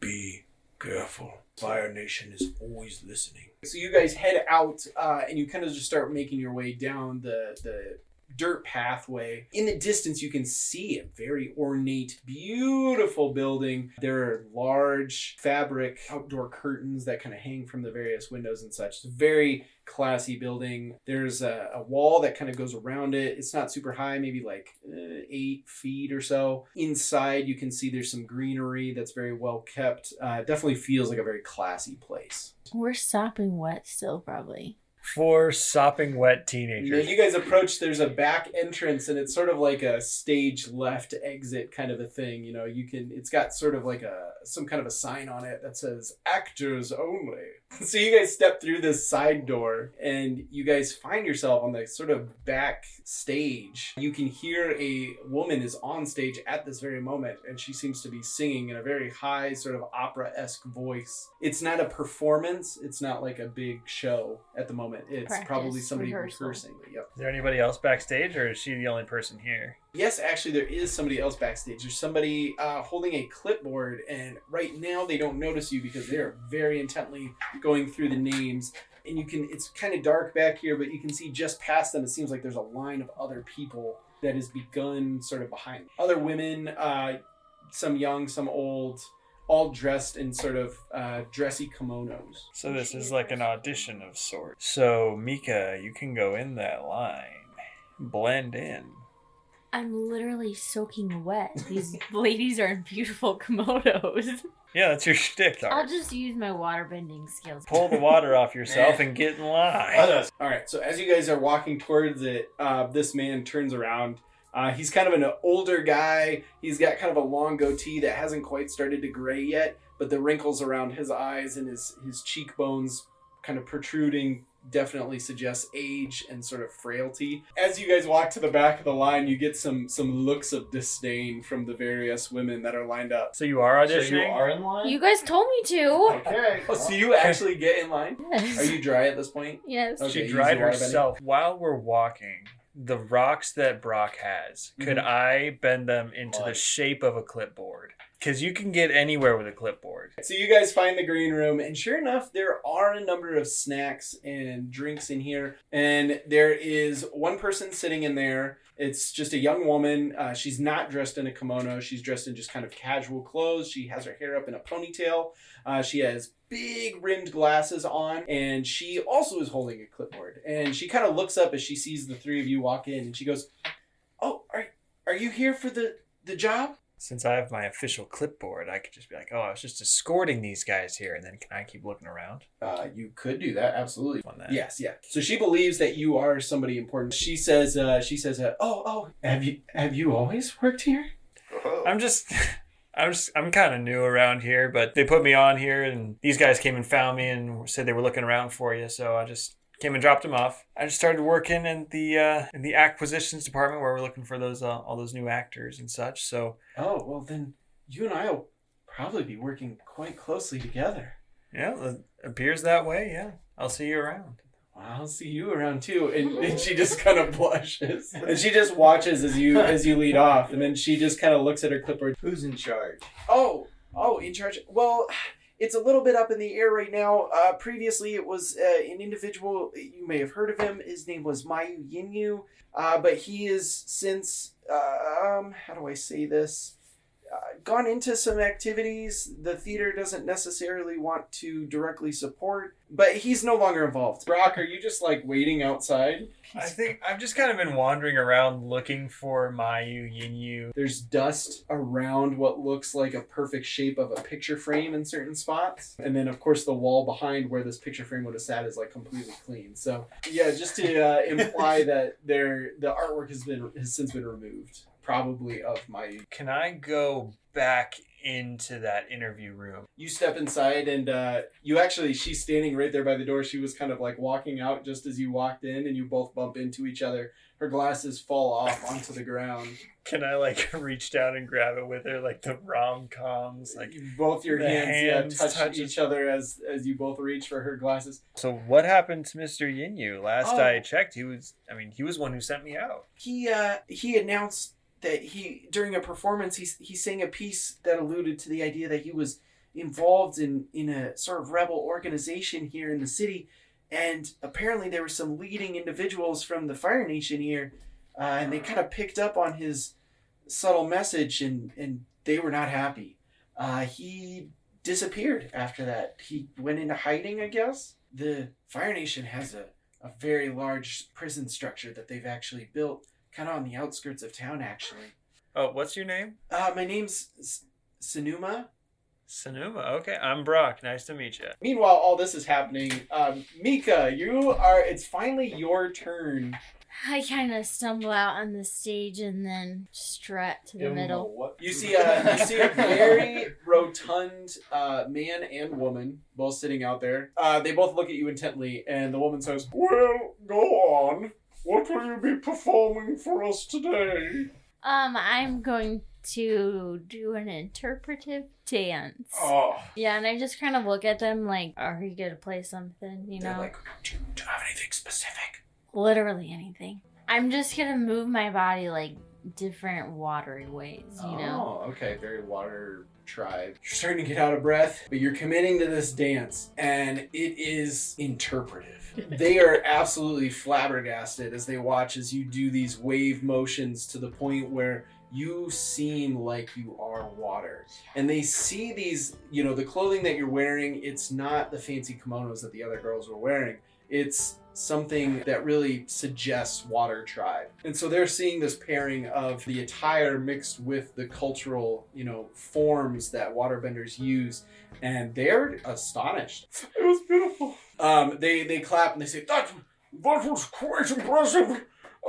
be careful. Fire Nation is always listening. So you guys head out, and you kind of just start making your way down the dirt pathway. In the distance, you can see a very ornate, beautiful building. There are large fabric outdoor curtains that kind of hang from the various windows and such. It's a very classy building. There's a wall that kind of goes around it. It's not super high, maybe like 8 feet or so. Inside, you can see there's some greenery that's very well kept. Definitely feels like a very classy place. We're sopping wet still, probably. For sopping wet teenagers. You guys approach, there's a back entrance, and it's sort of like a stage left exit kind of a thing. It's got sort of like some kind of a sign on it that says actors only. So you guys step through this side door, and you guys find yourself on the sort of back stage. You can hear a woman is on stage at this very moment, and she seems to be singing in a very high sort of opera-esque voice. It's not a performance. It's not like a big show at the moment. It's Practice, probably somebody rehearsal. rehearsing. But yep. Is there anybody else backstage, or is she the only person here? Yes, actually, there is somebody else backstage. There's somebody holding a clipboard, and right now they don't notice you because they are very intently going through the names. And it's kind of dark back here, but you can see just past them, it seems like there's a line of other people that has begun sort of behind. Other women, some young, some old, all dressed in sort of dressy kimonos. So this is like an audition of sorts. So, Mika, you can go in that line. Blend in. I'm literally soaking wet. These ladies are in beautiful kimonos. Yeah, that's your shtick. I'll just use my waterbending skills. Pull the water off yourself and get in line. All right, so as you guys are walking towards it, this man turns around. He's kind of an older guy. He's got kind of a long goatee that hasn't quite started to gray yet, but the wrinkles around his eyes and his cheekbones kind of protruding definitely suggests age and sort of frailty. As you guys walk to the back of the line, you get some looks of disdain from the various women that are lined up. So you are auditioning? So you are in line? You guys told me to. Okay. Oh, so you actually get in line? Yes. Are you dry at this point? Yes. Okay, She easy dried waterbending. herself. While we're walking, the rocks that Brock has, could I bend them into the shape of a clipboard? Because you can get anywhere with a clipboard. So you guys find the green room, and sure enough, there are a number of snacks and drinks in here. And there is one person sitting in there. It's just a young woman. She's not dressed in a kimono. She's dressed in just kind of casual clothes. She has her hair up in a ponytail. She has big rimmed glasses on, and she also is holding a clipboard. And she kind of looks up as she sees the three of you walk in, and she goes, "Oh, are you here for the job?" Since I have my official clipboard, I could just be like, oh, I was just escorting these guys here, and then can I keep looking around? You could do that, absolutely. On that. Yes, yeah. So she believes that you are somebody important. She says, have you always worked here? I'm kind of new around here, but they put me on here, and these guys came and found me and said they were looking around for you, so I just came and dropped them off. I just started working in the acquisitions department where we're looking for those all those new actors and such. So. Oh well, then you and I will probably be working quite closely together. Yeah, it appears that way. Yeah, I'll see you around. I'll see you around too. And she just kind of blushes, and she just watches as you lead off, and then she just kind of looks at her clipboard. Who's in charge? Oh, in charge. Well. It's a little bit up in the air right now. Previously, it was an individual, you may have heard of him. His name was Mayu Yinyu, but he is since, how do I say this? gone into some activities the theater doesn't necessarily want to directly support, but he's no longer involved. Brock, are you just like waiting outside? I think I've just kind of been wandering around looking for Mayu, Yinyu. There's dust around what looks like a perfect shape of a picture frame in certain spots. And then, of course, the wall behind where this picture frame would have sat is like completely clean. So, yeah, just to imply that the artwork has since been removed, probably of Mayu. Can I go back into that interview room? You step inside and she's standing right there by the door. She was kind of like walking out just as you walked in, and you both bump into each other. Her glasses fall off onto the ground. Can I like reach down and grab it with her like the rom-coms? Like both your hands touch each other as you both reach for her glasses. So what happened to Mr. Yinyu? Last I checked, he was one who sent me out. He announced that during a performance he sang a piece that alluded to the idea that he was involved in a sort of rebel organization here in the city, and apparently there were some leading individuals from the Fire Nation here, and they kind of picked up on his subtle message, and they were not happy. He disappeared after that. He went into hiding, I guess. The Fire Nation has a very large prison structure that they've actually built kind of on the outskirts of town, actually. Oh, what's your name? My name's Sanuma. Sanuma, okay. I'm Brock. Nice to meet you. Meanwhile, all this is happening. Mika, it's finally your turn. I kind of stumble out on the stage and then strut to the middle. You see a very rotund man and woman both sitting out there. They both look at you intently, and the woman says, "Well, go on. What will you be performing for us today?" I'm going to do an interpretive dance. Oh. Yeah, and I just kind of look at them like, are you going to play something, They're like, do you have anything specific? Literally anything. I'm just going to move my body like different watery ways, you know? Oh, okay. Very water tribe. You're starting to get out of breath, but you're committing to this dance, and it is interpretive. They are absolutely flabbergasted as they watch as you do these wave motions to the point where you seem like you are water. And they see these, the clothing that you're wearing, it's not the fancy kimonos that the other girls were wearing. It's something that really suggests water tribe. And so they're seeing this pairing of the attire mixed with the cultural, forms that waterbenders use, and they're astonished. It was beautiful. They clap and they say, that was quite impressive.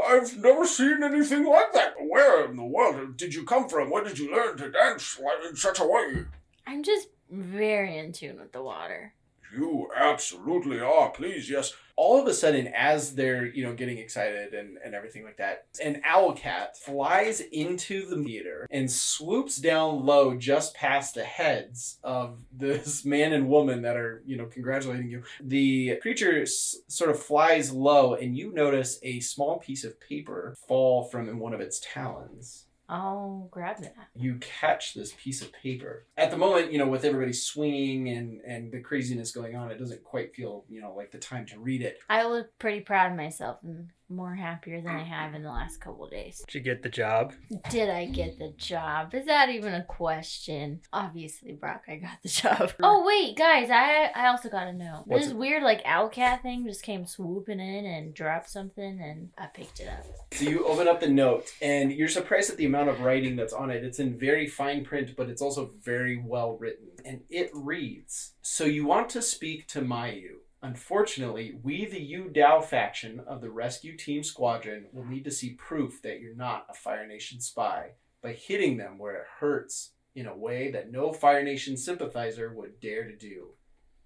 I've never seen anything like that. Where in the world did you come from? Where did you learn to dance in such a way? I'm just very in tune with the water. You absolutely are. Please, yes. All of a sudden, as they're, getting excited and everything like that, an owl cat flies into the theater and swoops down low just past the heads of this man and woman that are, congratulating you. The creature sort of flies low, and you notice a small piece of paper fall from one of its talons. I'll grab that. You catch this piece of paper. At the moment, with everybody swinging and the craziness going on, it doesn't quite feel, like the time to read it. I look pretty proud of myself and more happier than I have in the last couple of days. Did you get the job? Did I get the job? Is that even a question? Obviously, Brock, I got the job. Oh, wait, guys, I also got to know. This weird, owl cat thing just came swooping in and dropped something, and I picked it up. So you open up the note, and you're surprised at the amount of writing that's on it. It's in very fine print, but it's also very well written. And it reads, "So you want to speak to Mayu. Unfortunately, we, the Yu Dao faction of the Rescue Team Squadron, will need to see proof that you're not a Fire Nation spy by hitting them where it hurts in a way that no Fire Nation sympathizer would dare to do.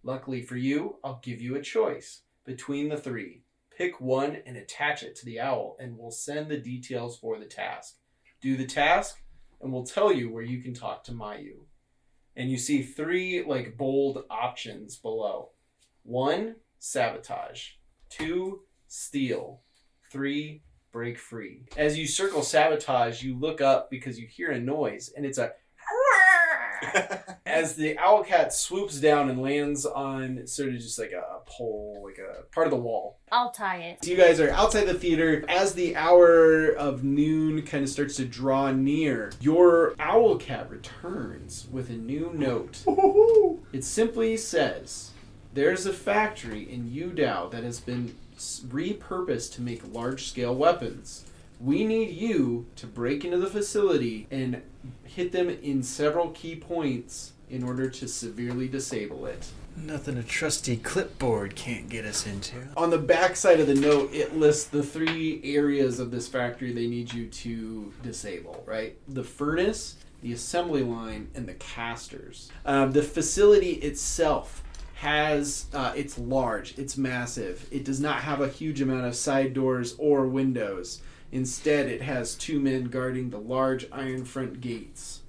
Luckily for you, I'll give you a choice between the three. Pick one and attach it to the owl, and we'll send the details for the task. Do the task, and we'll tell you where you can talk to Mayu." And you see three bold options below. 1, sabotage. 2, steal. 3, break free. As you circle sabotage, you look up because you hear a noise, and it's a as the owl cat swoops down and lands on sort of just like a pole, like a part of the wall. I'll tie it. So you guys are outside the theater. As the hour of noon kind of starts to draw near, your owl cat returns with a new note. It simply says, there's a factory in Yu Dao that has been repurposed to make large-scale weapons. We need you to break into the facility and hit them in several key points in order to severely disable it. Nothing a trusty clipboard can't get us into. On the back side of the note, it lists the 3 areas of this factory they need you to disable, right? The furnace, the assembly line, and the casters. The facility itself has, it's large, it's massive. It does not have a huge amount of side doors or windows. Instead, it has 2 men guarding the large iron front gates,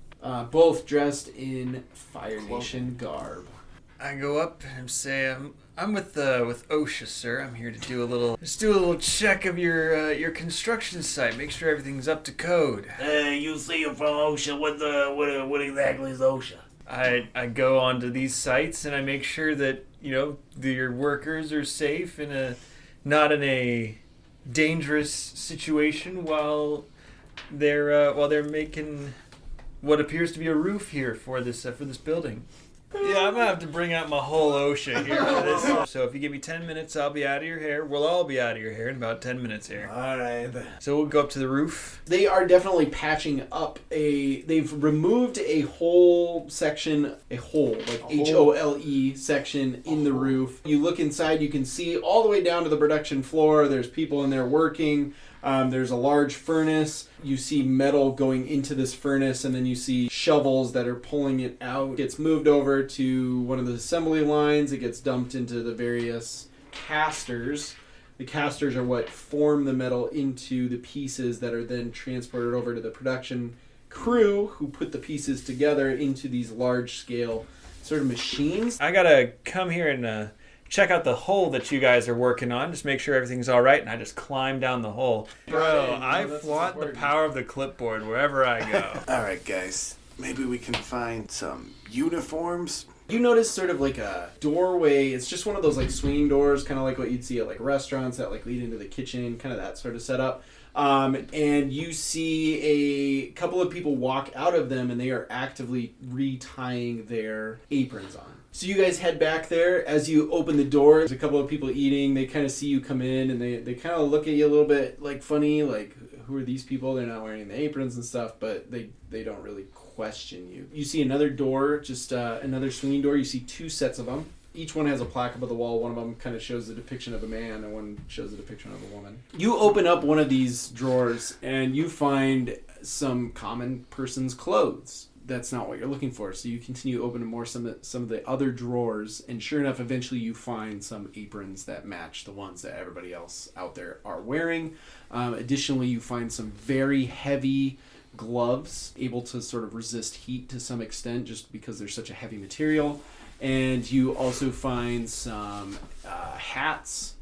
both dressed in Fire Nation garb. I go up and say, I'm with OSHA, sir. I'm here to do a little check of your construction site. Make sure everything's up to code. You see him from OSHA. What exactly is OSHA? I go onto these sites and I make sure that your workers are safe not in a dangerous situation while they're making what appears to be a roof here for this building. Yeah, I'm gonna have to bring out my whole OSHA here for this. So if you give me 10 minutes, I'll be out of your hair. We'll all be out of your hair in about 10 minutes here. All right. So we'll go up to the roof. They are definitely patching up they've removed a whole section, like HOLE section in the roof. You look inside, you can see all the way down to the production floor. There's people in there working. There's a large furnace. You see metal going into this furnace, and then you see shovels that are pulling it out. It gets moved over to one of the assembly lines. It gets dumped into the various casters. The casters are what form the metal into the pieces that are then transported over to the production crew, who put the pieces together into these large-scale sort of machines. I gotta come here and check out the hole that you guys are working on. Just make sure everything's all right, and I just climb down the hole. Bro, I flaunt the power of the clipboard wherever I go. All right, guys. Maybe we can find some uniforms. You notice sort of like a doorway. It's just one of those like swinging doors, kind of like what you'd see at like restaurants that like lead into the kitchen, kind of that sort of setup. And you see a couple of people walk out of them, and they are actively retying their aprons on. So you guys head back there. As you open the door, there's a couple of people eating. They kind of see you come in, and they kind of look at you a little bit like funny, like, who are these people? They're not wearing the aprons and stuff, but they don't really question you. You see another door, just another swinging door. You see 2 sets of them. Each one has a plaque above the wall. One of them kind of shows the depiction of a man, and one shows the depiction of a woman. You open up one of these drawers, and you find some common person's clothes. That's not what you're looking for. So you continue opening some of the other drawers, and sure enough, eventually you find some aprons that match the ones that everybody else out there are wearing. Additionally, you find some very heavy gloves, able to sort of resist heat to some extent, just because they're such a heavy material. And you also find some hats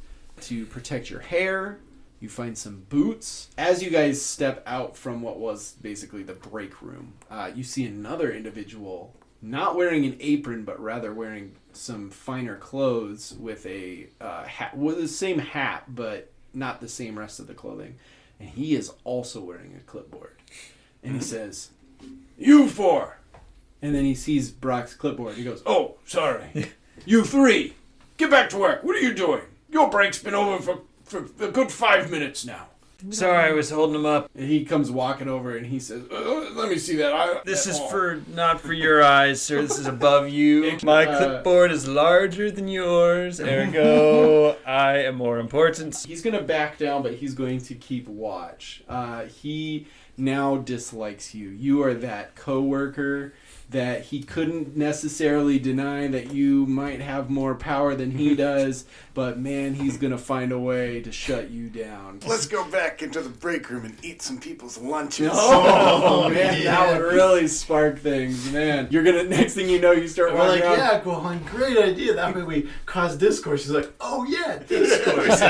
to protect your hair. You find some boots. As you guys step out from what was basically the break room, you see another individual not wearing an apron, but rather wearing some finer clothes with a hat, with the same hat, but not the same rest of the clothing. And he is also wearing a clipboard. And he says, "You 4." And then he sees Brock's clipboard. He goes, "Oh, sorry. You 3, get back to work. What are you doing? Your break's been over for a good 5 minutes now." Sorry, I was holding him up. And he comes walking over and he says, "Let me see that." This is not for your eyes, sir. This is above you. My clipboard is larger than yours. Ergo, I am more important. He's going to back down, but he's going to keep watch. He now dislikes you. You are that coworker that he couldn't necessarily deny that you might have more power than he does, but man, he's gonna find a way to shut you down. Let's go back into the break room and eat some people's lunches. Oh man, that would really spark things, man. You're gonna, next thing you know, you start walking around. Yeah, Huan, great idea. That way we cause discourse. He's like, oh yeah, discourse.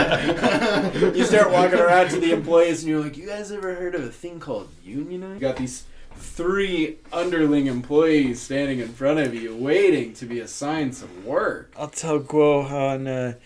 You start walking around to the employees and you're like, "You guys ever heard of a thing called unionize?" You got these 3 underling employees standing in front of you, waiting to be assigned some work. I'll tell Guo on,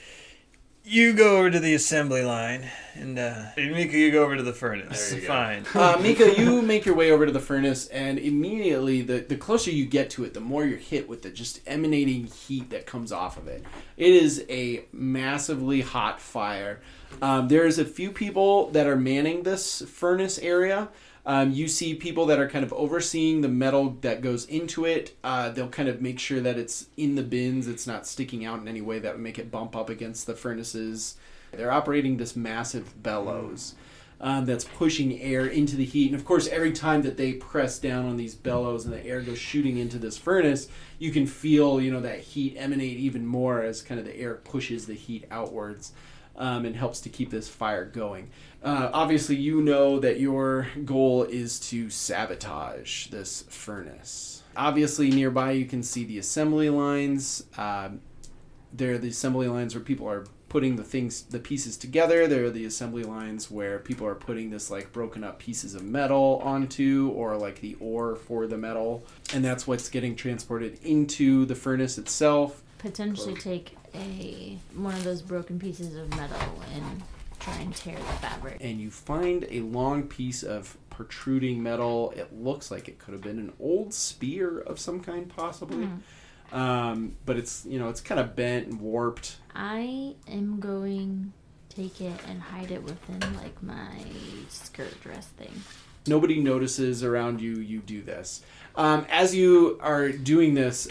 you go over to the assembly line, and Mika, you go over to the furnace. Fine. Mika, you make your way over to the furnace, and immediately, the closer you get to it, the more you're hit with the just emanating heat that comes off of it. It is a massively hot fire. There's a few people that are manning this furnace area. You see people that are kind of overseeing the metal that goes into it. They'll kind of make sure that it's in the bins. It's not sticking out in any way that would make it bump up against the furnaces. They're operating this massive bellows that's pushing air into the heat. And of course, every time that they press down on these bellows and the air goes shooting into this furnace, you can feel, that heat emanate even more as kind of the air pushes the heat outwards. And helps to keep this fire going. Obviously, you know that your goal is to sabotage this furnace. Obviously, nearby you can see the assembly lines. There are the assembly lines where people are putting the pieces together. There are the assembly lines where people are putting this like broken up pieces of metal onto, or like the ore for the metal. And that's what's getting transported into the furnace itself. Potentially take one of those broken pieces of metal and try and tear the fabric. And you find a long piece of protruding metal. It looks like it could have been an old spear of some kind, possibly. But it's it's kind of bent and warped. I am going to take it and hide it within like my skirt dress thing. Nobody notices around you. You do this. As you are doing this,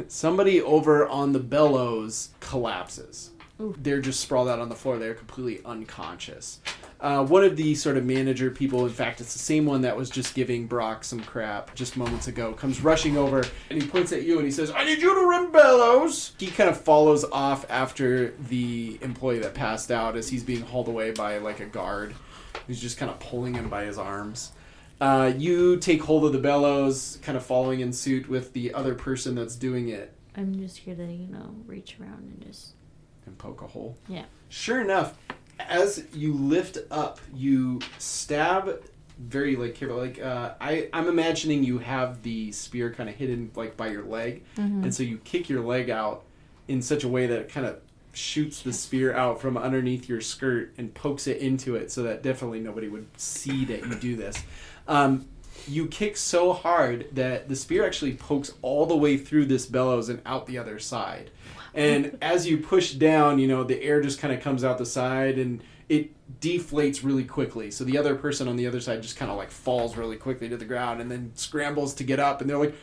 somebody over on the bellows collapses. Ooh. They're just sprawled out on the floor. They're completely unconscious. One of the sort of manager people, in fact, it's the same one that was just giving Brock some crap just moments ago, comes rushing over and he points at you and he says, "I need you to run bellows." He kind of follows off after the employee that passed out as he's being hauled away by like a guard who's just kind of pulling him by his arms. You take hold of the bellows, kind of following in suit with the other person that's doing it. I'm just here to, reach around and just... And poke a hole? Yeah. Sure enough, as you lift up, you stab very, carefully. I'm imagining you have the spear kind of hidden, by your leg. Mm-hmm. And so you kick your leg out in such a way that it kind of shoots the spear out from underneath your skirt and pokes it into it so that definitely nobody would see that you do this. You kick so hard that the spear actually pokes all the way through this bellows and out the other side. And as you push down, the air just kind of comes out the side and it deflates really quickly. So the other person on the other side just kind of falls really quickly to the ground and then scrambles to get up and they're like,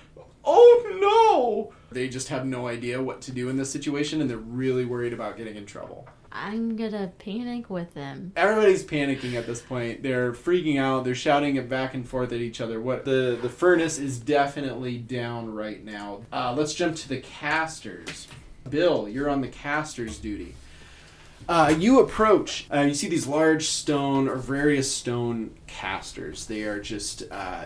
"Oh no!" They just have no idea what to do in this situation and they're really worried about getting in trouble. I'm gonna panic with them. Everybody's panicking at this point. They're freaking out. They're shouting it back and forth at each other. The furnace is definitely down right now. Let's jump to the casters. Bill, you're on the casters duty. You approach. You see these large stone or various stone casters. They are just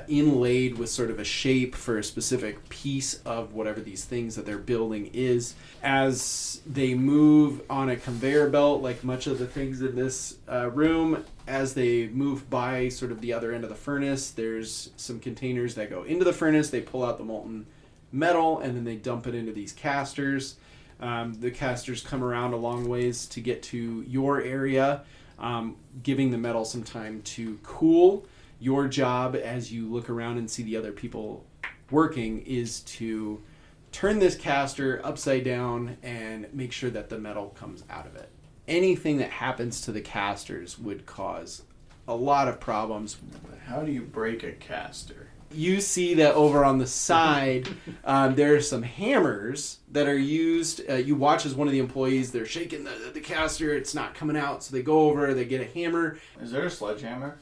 inlaid with sort of a shape for a specific piece of whatever these things that they're building is. As they move on a conveyor belt, like much of the things in this room, as they move by sort of the other end of the furnace, there's some containers that go into the furnace. They pull out the molten metal and then they dump it into these casters. The casters come around a long ways to get to your area, giving the metal some time to cool. Your job, as you look around and see the other people working, is to turn this caster upside down and make sure that the metal comes out of it. Anything that happens to the casters would cause a lot of problems. How do you break a caster? You see that over on the side, there are some hammers that are used. You watch as one of the employees, they're shaking the caster. It's not coming out. So they go over, they get a hammer. Is there a sledgehammer?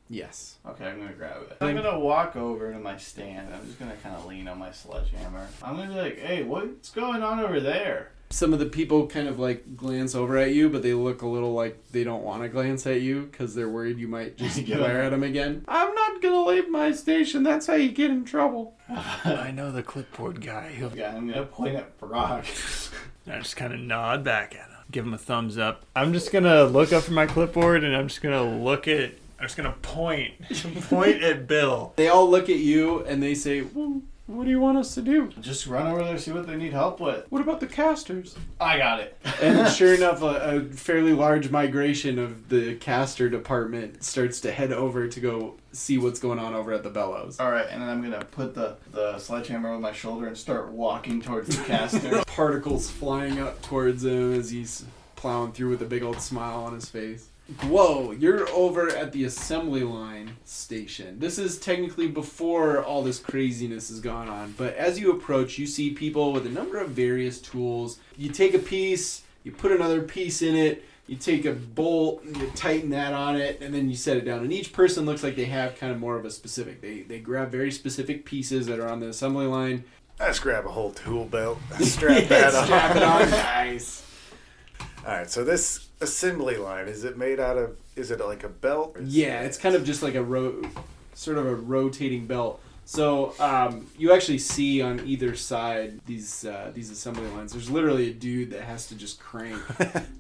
Yes. Okay, I'm going to grab it. I'm going to walk over to my stand. I'm just going to kind of lean on my sledgehammer. I'm going to be like, "Hey, what's going on over there?" Some of the people kind of glance over at you, but they look a little like they don't want to glance at you because they're worried you might just glare at them again. "I'm not going to leave my station. That's how you get in trouble." I know the clipboard guy. Yeah, I'm going to point at Brock. I just kind of nod back at him. Give him a thumbs up. I'm just going to look up from my clipboard and I'm just going to look at I'm just gonna point at Bill. They all look at you and they say, well, what do you want us to do? Just run over there, see what they need help with. What about the casters? I got it. And sure enough, a fairly large migration of the caster department starts to head over to go see what's going on over at the bellows. All right, and then I'm going to put the sledgehammer on my shoulder and start walking towards the caster. Particles flying up towards him as he's plowing through with a big old smile on his face. Whoa, you're over at the assembly line station. This is technically before all this craziness has gone on, but as you approach, you see people with a number of various tools. You take a piece, you put another piece in it, you take a bolt, and you tighten that on it, and then you set it down. And each person looks like they have kind of more of a specific. They grab very specific pieces that are on the assembly line. I just grab a whole tool belt, strap that on. Strap it on. Nice. All right, so this assembly line, is it like a belt? Yeah, it's kind of just like sort of a rotating belt. So you actually see on either side these assembly lines. There's literally a dude that has to just crank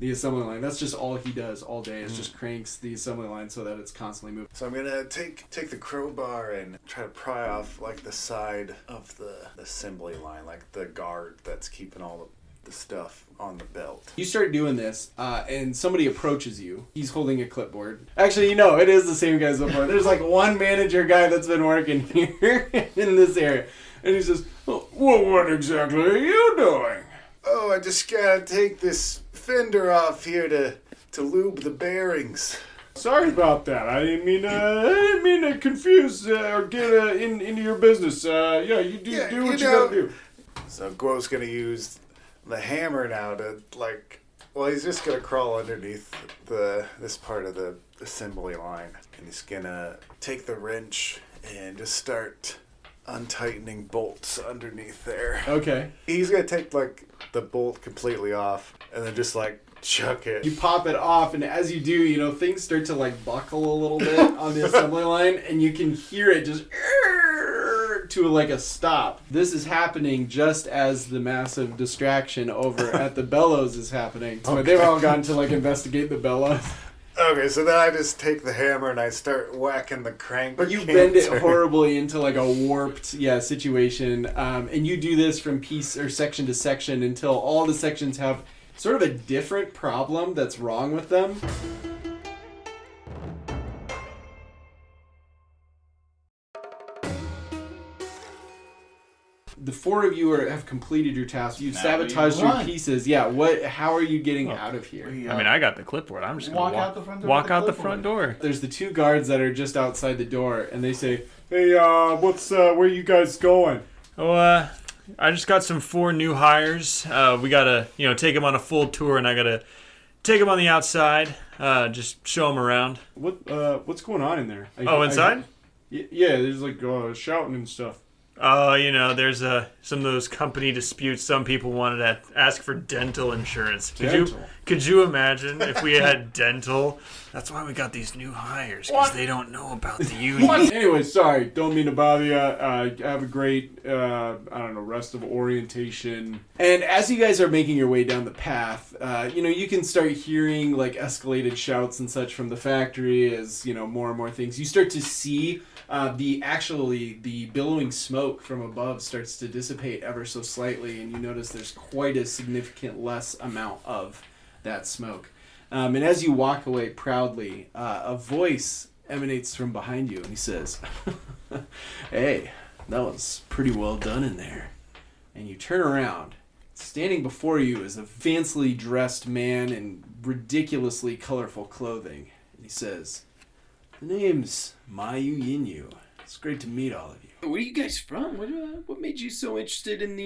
the assembly line. That's just all he does all day is just cranks the assembly line so that it's constantly moving. So I'm gonna take the crowbar and try to pry off like the side of the assembly line, like the guard that's keeping all the stuff on the belt. You start doing this, and somebody approaches you. He's holding a clipboard. Actually, it is the same guy as before. There's like one manager guy that's been working here in this area. And he says, well, what exactly are you doing? Oh, I just gotta take this fender off here to lube the bearings. Sorry about that. I didn't mean to confuse or get into your business. You do what you gotta do. So Guo's gonna use the hammer now to he's just gonna crawl underneath this part of the assembly line, and he's gonna take the wrench and just start untightening bolts underneath there. Okay. He's gonna take the bolt completely off and then just chuck it. You pop it off, and as you do, things start to buckle a little bit on the assembly line, and you can hear it just to a stop. This is happening just as the massive distraction over at the bellows is happening. So they've all gone to investigate the bellows. Okay, so then I just take the hammer and I start whacking the crank. But you bend it horribly into a warped situation, and you do this from piece or section to section until all the sections have sort of a different problem that's wrong with them. The four of you have completed your task. You've sabotaged your pieces. Yeah. How are you getting out of here? I got the clipboard. I'm just gonna walk out the front door. There's the two guards that are just outside the door, and they say, "Hey, where you guys going?" Oh, I just got some 4 new hires. We gotta, take them on a full tour, and I gotta take them on the outside. Just show them around. What's going on in there? Inside? Yeah, there's shouting and stuff. Oh, there's some of those company disputes. Some people wanted to ask for dental insurance. Could you imagine if we had dental? That's why we got these new hires, because they don't know about the union. Anyway, sorry, don't mean to bother you. Have a great, rest of orientation. And as you guys are making your way down the path, you can start hearing escalated shouts and such from the factory as more and more things. You start to see the billowing smoke from above starts to dissipate ever so slightly, and you notice there's quite a significant less amount of that smoke. And as you walk away proudly, a voice emanates from behind you, and he says, "Hey, that was pretty well done in there." And you turn around. Standing before you is a fancily dressed man in ridiculously colorful clothing. And he says, "The name's Mayu Yinyu. It's great to meet all of you." Where are you guys from? What made you so interested in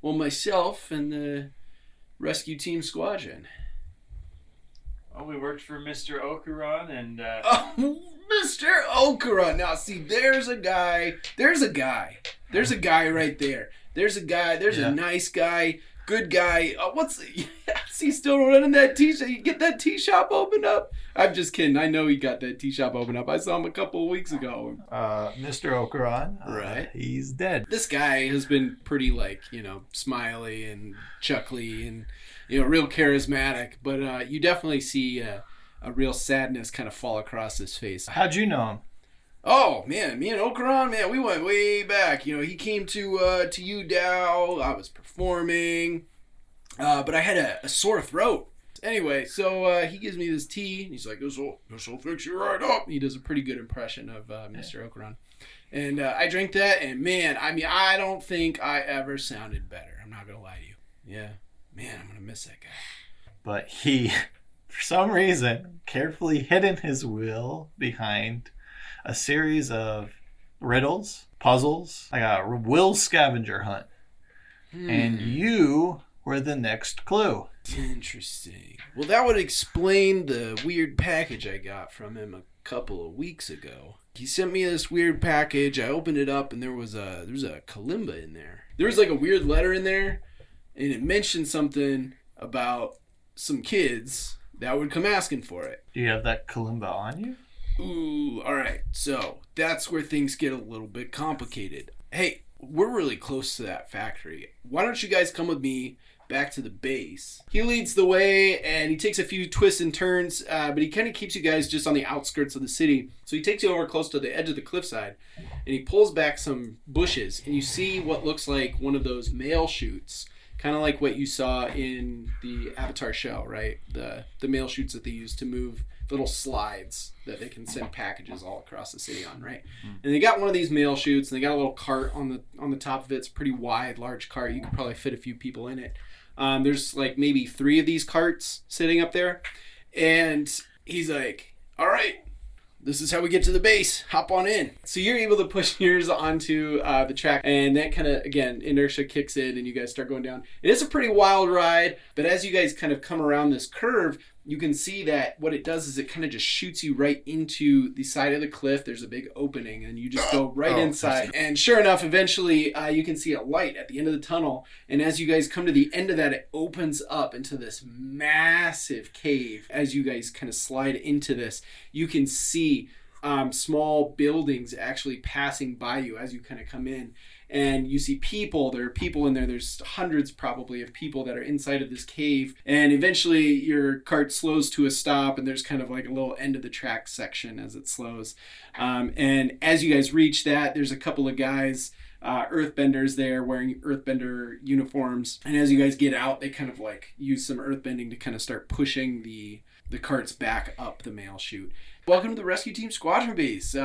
myself and the Rescue Team Squadron? Oh, we worked for Mr. Okuran and... Mr. Okuran! Now, see, there's a guy right there. There's a nice guy, good guy. Is he still running that tea shop? You get that tea shop opened up? I'm just kidding. I know he got that tea shop opened up. I saw him a couple of weeks ago. Mr. Okuran. Right. He's dead. This guy has been pretty, smiley and chuckly and, real charismatic. But you definitely see a real sadness kind of fall across his face. How'd you know him? Oh man, me and Okuran, man, we went way back. You know, he came to Yu Dao. I was performing, but I had a sore throat. Anyway, so he gives me this tea, and he's like, "This will fix you right up." He does a pretty good impression of Mr. Okuran, and I drank that, and man, I mean, I don't think I ever sounded better. I'm not gonna lie to you. Yeah, man, I'm gonna miss that guy. But he, for some reason, carefully hidden his will behind a series of riddles, puzzles, like a will scavenger hunt. And you were the next clue. Interesting. Well, that would explain the weird package I got from him a couple of weeks ago. He sent me this weird package. I opened it up, and there was a kalimba in there. There was like a weird letter in there, and it mentioned something about some kids that would come asking for it. Do you have that kalimba on you? Ooh, all right. So that's where things get a little bit complicated. Hey, we're really close to that factory. Why don't you guys come with me back to the base? He leads the way, and he takes a few twists and turns, but he kind of keeps you guys just on the outskirts of the city. So he takes you over close to the edge of the cliffside, and he pulls back some bushes, and you see what looks like one of those mail chutes, kind of like what you saw in the Avatar show, right? The mail chutes that they use to move little slides that they can send packages all across the city on, right? And they got one of these mail chutes, and they got a little cart on the top of it. It's a pretty wide, large cart. You could probably fit a few people in it. There's like maybe 3 of these carts sitting up there, and he's like, "All right, this is how we get to the base. Hop on in." So you're able to push yours onto the track, and that kind of, again, inertia kicks in, and you guys start going down. It is a pretty wild ride, but as you guys kind of come around this curve, you can see that what it does is it kind of just shoots you right into the side of the cliff. There's a big opening, and you just go right inside. And sure enough, eventually you can see a light at the end of the tunnel. And as you guys come to the end of that, it opens up into this massive cave. As you guys kind of slide into this, you can see small buildings actually passing by you as you kind of come in. And you see people. There are people in there. There's hundreds probably of people that are inside of this cave. And eventually your cart slows to a stop, and there's kind of like a little end of the track section as it slows. And as you guys reach that, there's a couple of guys, earthbenders there wearing earthbender uniforms. And as you guys get out, they kind of like use some earthbending to kind of start pushing the carts back up the mail chute. Welcome to the Rescue Team Squadron base.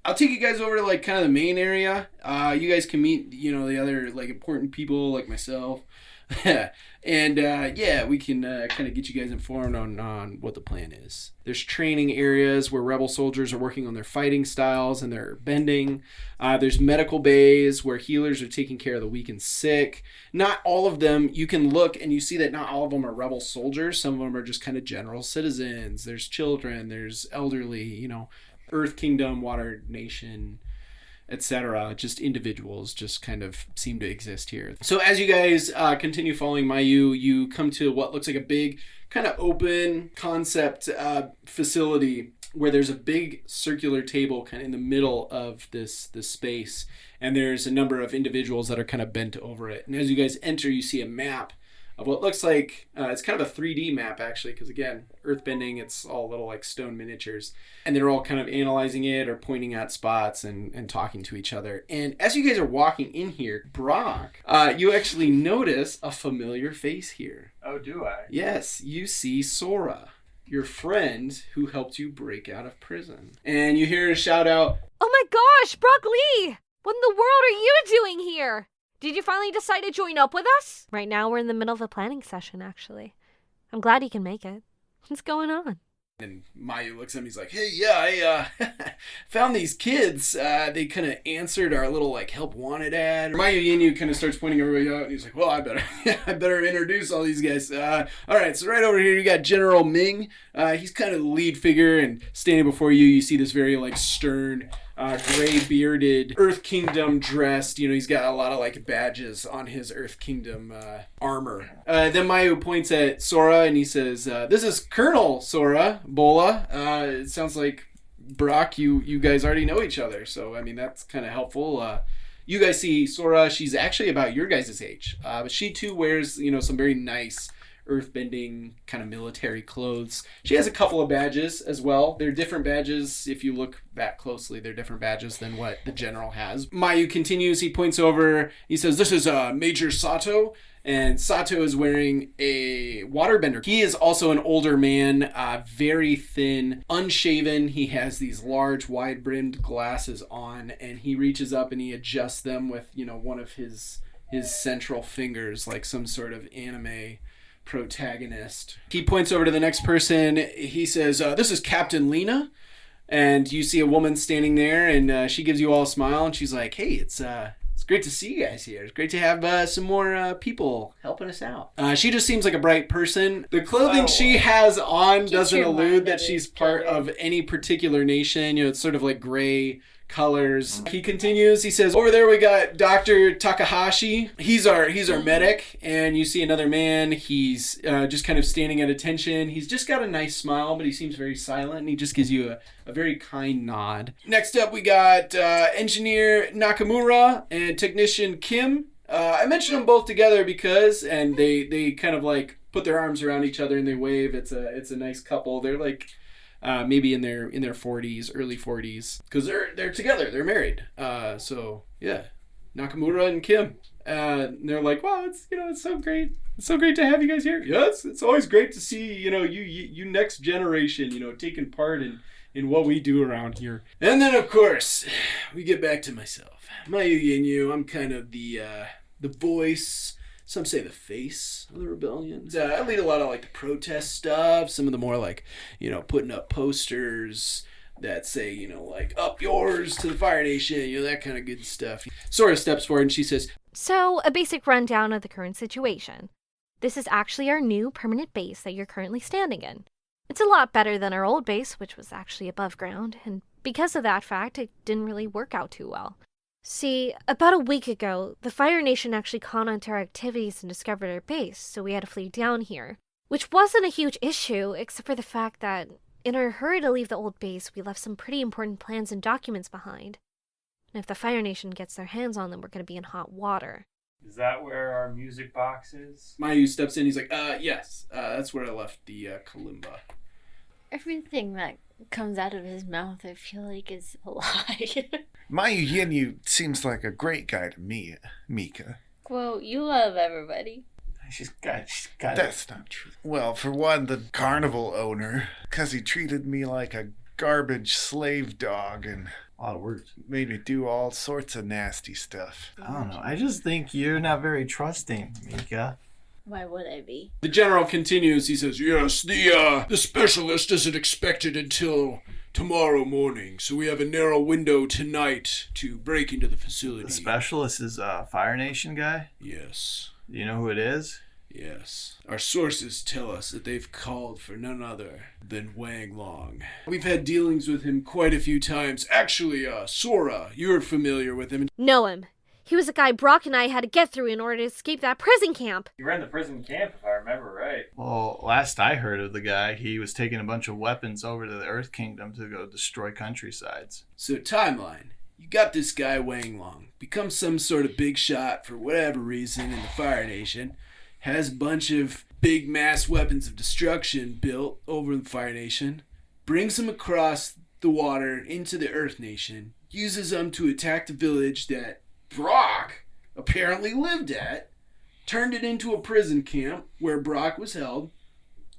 I'll take you guys over to like kind of the main area. You guys can meet, the other like important people like myself. And yeah, we can kind of get you guys informed on what the plan is. There's training areas where rebel soldiers are working on their fighting styles and their bending. There's medical bays where healers are taking care of the weak and sick. Not all of them, you can look and you see that not all of them are rebel soldiers. Some of them are just kind of general citizens. There's children, there's elderly, Earth Kingdom, Water Nation, etc. Just individuals just kind of seem to exist here. So as you guys continue following Mayu, you come to what looks like a big kind of open concept facility where there's a big circular table kind of in the middle of this space, and there's a number of individuals that are kind of bent over it. And as you guys enter, you see a map of what looks like, it's kind of a 3D map actually, because again, earthbending, it's all little like stone miniatures. And they're all kind of analyzing it or pointing at spots and talking to each other. And as you guys are walking in here, Brock, you actually notice a familiar face here. Oh, do I? Yes, you see Sora, your friend who helped you break out of prison. And you hear a shout out, "Oh my gosh, Brock Lee! What in the world are you doing here? Did you finally decide to join up with us?" "Right now we're in the middle of a planning session, actually. I'm glad you can make it. What's going on?" And Mayu looks at him, he's like, "Hey, yeah, I found these kids. They kind of answered our little like help wanted ad." Mayu Yinyu kind of starts pointing everybody out, and he's like, "Well, I better introduce all these guys. All right, so right over here you got General Ming. He's kind of the lead figure, and standing before you, you see this very like stern, gray bearded Earth Kingdom dressed. He's got a lot of like badges on his Earth Kingdom armor. Then Mayu points at Sora and he says, "This is Colonel Sora Bola. It sounds like Brock, you guys already know each other, so I mean that's kind of helpful." You guys see Sora. She's actually about your guys' age, but she too wears some very nice earthbending kind of military clothes. She has a couple of badges as well. They're different badges. If you look back closely, they're different badges than what the general has. Mayu continues. He points over. He says, "This is Major Sato." And Sato is wearing a waterbender. He is also an older man, very thin, unshaven. He has these large, wide-brimmed glasses on, and he reaches up and he adjusts them with, one of his central fingers, like some sort of anime protagonist. He points over to the next person. He says, "This is Captain Lena." And you see a woman standing there, and she gives you all a smile, and she's like, "Hey, it's great to see you guys here. It's great to have some more people helping us out." She just seems like a bright person. The clothing she has on doesn't allude that she's part of any particular nation. It's sort of like gray colors. He continues. He says, "Over there we got Dr. Takahashi. He's our medic." And you see another man. He's just kind of standing at attention. He's just got a nice smile, but he seems very silent, and he just gives you a very kind nod. Next up we got Engineer Nakamura and Technician Kim. I mentioned them both together because, and they kind of like put their arms around each other and they wave. It's a nice couple. They're like maybe in their 40s, early 40s, because they're together. They're married. So yeah, Nakamura and Kim. And they're like, "Wow, it's so great. It's so great to have you guys here." Yes, it's always great to see you next generation taking part in what we do around here. And then of course we get back to myself, Mayu Yinyu. I'm kind of the voice. Some say the face of the rebellion. I lead a lot of like the protest stuff. Some of the more like, putting up posters that say, like, "Up yours to the Fire Nation," that kind of good stuff. Sora steps forward and she says, "So, a basic rundown of the current situation. This is actually our new permanent base that you're currently standing in. It's a lot better than our old base, which was actually above ground, and because of that fact, it didn't really work out too well. See, about a week ago, the Fire Nation actually caught onto our activities and discovered our base, so we had to flee down here. Which wasn't a huge issue, except for the fact that, in our hurry to leave the old base, we left some pretty important plans and documents behind. And if the Fire Nation gets their hands on them, we're going to be in hot water." Is that where our music box is? Mayu steps in. He's like, "Yes, that's where I left the kalimba." Everything that comes out of his mouth, I feel like, is a lie. Mayu Yinyu seems like a great guy to me, Mika. Well, you love everybody. She's got That's not true. Well, for one, the carnival owner, because he treated me like a garbage slave dog and a lot of words. Made me do all sorts of nasty stuff. I don't know. I just think you're not very trusting, Mika. Why would I be? The general continues. He says, "Yes, the specialist isn't expected until tomorrow morning, so we have a narrow window tonight to break into the facility." The specialist is a Fire Nation guy? Yes. Do you know who it is? Yes. Our sources tell us that they've called for none other than Wang Long. We've had dealings with him quite a few times. Actually, Sora, you're familiar with him. Know him. He was a guy Brock and I had to get through in order to escape that prison camp. You ran the prison camp, if I remember right. Well, last I heard of the guy, he was taking a bunch of weapons over to the Earth Kingdom to go destroy countrysides. So, timeline. You got this guy Wang Long, becomes some sort of big shot for whatever reason in the Fire Nation, has a bunch of big mass weapons of destruction built over the Fire Nation, brings them across the water into the Earth Nation, uses them to attack the village that Brock apparently lived at, turned it into a prison camp where Brock was held.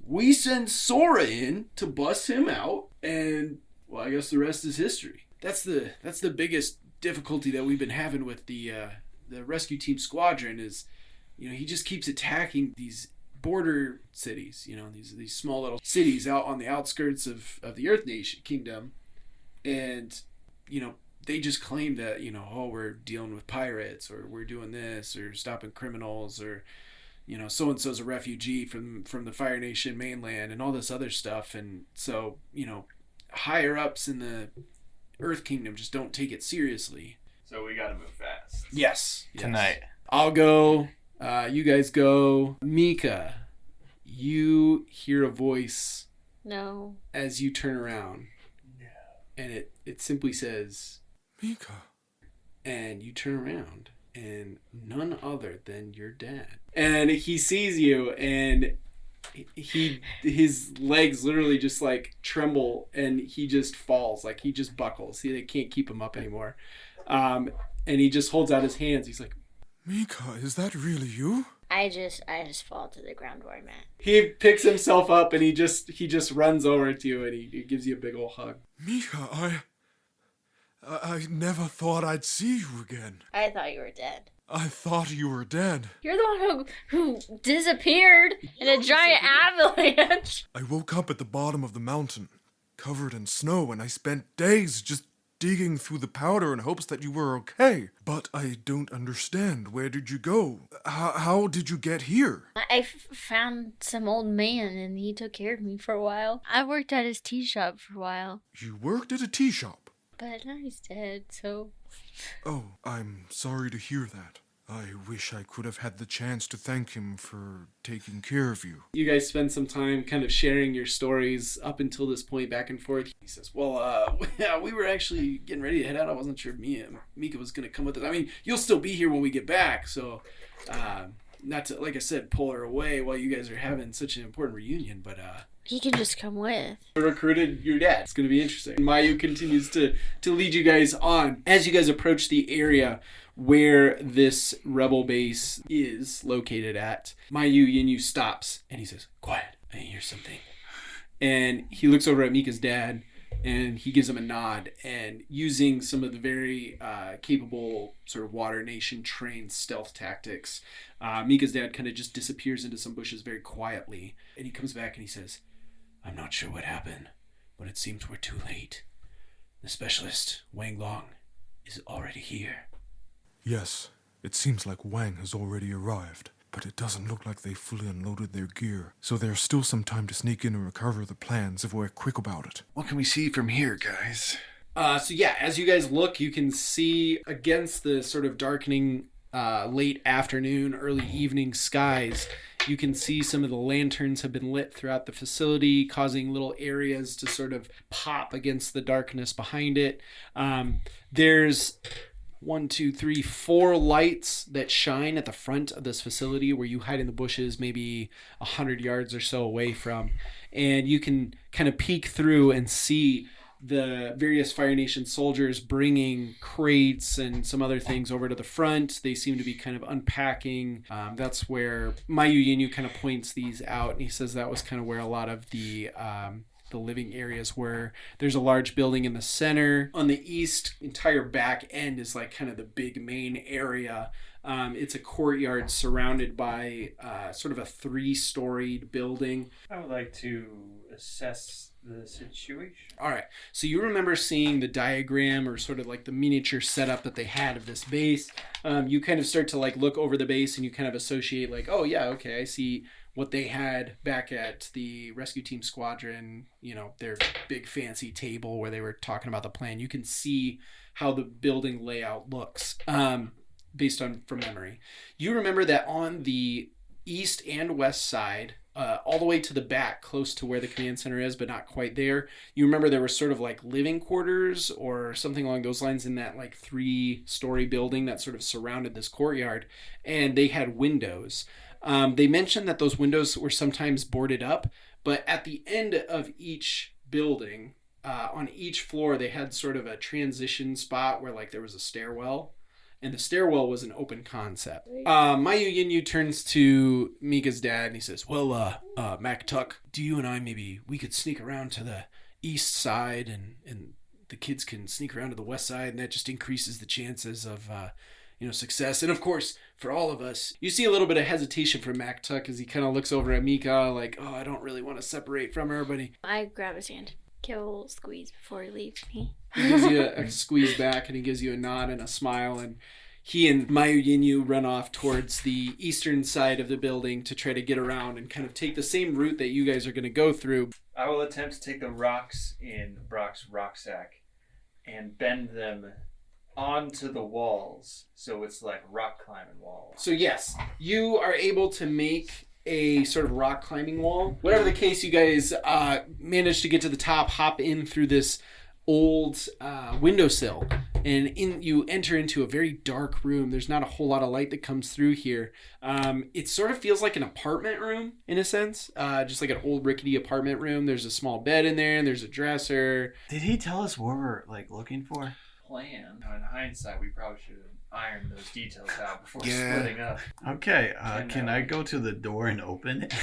We send Sora in to bust him out, and, well, I guess the rest is history. That's the biggest difficulty that we've been having with the Rescue Team Squadron is, he just keeps attacking these border cities, these small little cities out on the outskirts of the Earth Nation Kingdom, and, they just claim that, we're dealing with pirates, or we're doing this, or stopping criminals, or, so-and-so's a refugee from the Fire Nation mainland, and all this other stuff, and so, higher-ups in the Earth Kingdom just don't take it seriously. So we gotta move fast. Yes. Tonight. I'll go. You guys go. Mika, you hear a voice. No. As you turn around. No. And it simply says, "Mika." And you turn around, and none other than your dad. And he sees you, and his legs literally just like tremble and he just falls, like he just buckles. They can't keep him up anymore. And he just holds out his hands. He's like, Mika, is that really you? I just fall to the ground where I'm at. he picks himself up and he just runs over to you and he gives you a big old hug. Mika, I never thought I'd see you again. I thought you were dead. I thought you were dead. You're the one who disappeared in a giant avalanche. I woke up at the bottom of the mountain, covered in snow, and I spent days just digging through the powder in hopes that you were okay. But I don't understand. Where did you go? How did you get here? I found some old man and he took care of me for a while. I worked at his tea shop for a while. You worked at a tea shop? But now he's dead, so... Oh, I'm sorry to hear that. I wish I could have had the chance to thank him for taking care of you. You guys spend some time kind of sharing your stories up until this point, back and forth. He says, well, yeah, we were actually getting ready to head out. I wasn't sure if Mika was going to come with us. I mean, you'll still be here when we get back, so not to, like I said, pull her away while you guys are having such an important reunion, but... He can just come with. I recruited your dad. It's going to be interesting. Mayu continues to lead you guys on. As you guys approach the area where this rebel base is located at, Mayu Yinyu stops and he says, quiet, I hear something. And he looks over at Mika's dad and he gives him a nod, and using some of the very capable sort of Water Nation trained stealth tactics, Mika's dad kind of just disappears into some bushes very quietly. And he comes back and he says, I'm not sure what happened, but it seems we're too late. The specialist, Wang Long, is already here. Yes, it seems like Wang has already arrived, but it doesn't look like they fully unloaded their gear, so there's still some time to sneak in and recover the plans if we're quick about it. What can we see from here, guys? So yeah, as you guys look, you can see against the sort of darkening late afternoon, early evening skies, you can see some of the lanterns have been lit throughout the facility, causing little areas to sort of pop against the darkness behind it. There's 4 lights that shine at the front of this facility where you hide in the bushes maybe 100 yards or so away from. And you can kind of peek through and see the various Fire Nation soldiers bringing crates and some other things over to the front. They seem to be kind of unpacking. That's where Mayu Yinyu kind of points these out, and he says that was kind of where a lot of the living areas were. There's a large building in the center. On the east, entire back end is like kind of the big main area. It's a courtyard surrounded by sort of a 3-storied building. I would like to assess the situation. All right. So you remember seeing the diagram or sort of like the miniature setup that they had of this base. You kind of start to like look over the base and you kind of associate like, oh yeah, okay, I see what they had back at the Rescue Team Squadron, you know, their big fancy table where they were talking about the plan. You can see how the building layout looks based on from memory. You remember that on the east and west side, all the way to the back, close to where the command center is, but not quite there. You remember there was sort of like living quarters or something along those lines in that like 3-story building that sort of surrounded this courtyard, and they had windows. They mentioned that those windows were sometimes boarded up, but at the end of each building, on each floor, they had sort of a transition spot where like there was a stairwell. And the stairwell was an open concept. Mayu Yinyu turns to Mika's dad and he says, well, Mac Tuck, do you and I we could sneak around to the east side and the kids can sneak around to the west side, and that just increases the chances of, success. And of course, for all of us, you see a little bit of hesitation from Mac Tuck as he kind of looks over at Mika like, oh, I don't really want to separate from her, but I grab his hand. Give a little squeeze before he leaves me. He gives you a squeeze back and he gives you a nod and a smile, and he and Mayu Yinyu run off towards the eastern side of the building to try to get around and kind of take the same route that you guys are going to go through. I will attempt to take the rocks in Brock's rucksack and bend them onto the walls, so it's like rock climbing walls. So yes, you are able to make a sort of rock climbing wall. Whatever the case, you guys manage to get to the top, hop in through this old windowsill, And you enter into a very dark room. There's not a whole lot of light that comes through here. It sort of feels like an apartment room in a sense, just like an old rickety apartment room. There's a small bed in there, and there's a dresser. Did he tell us what we're looking for? Plan. In hindsight, we probably should have ironed those details out before splitting up. Okay, can I go to the door and open it?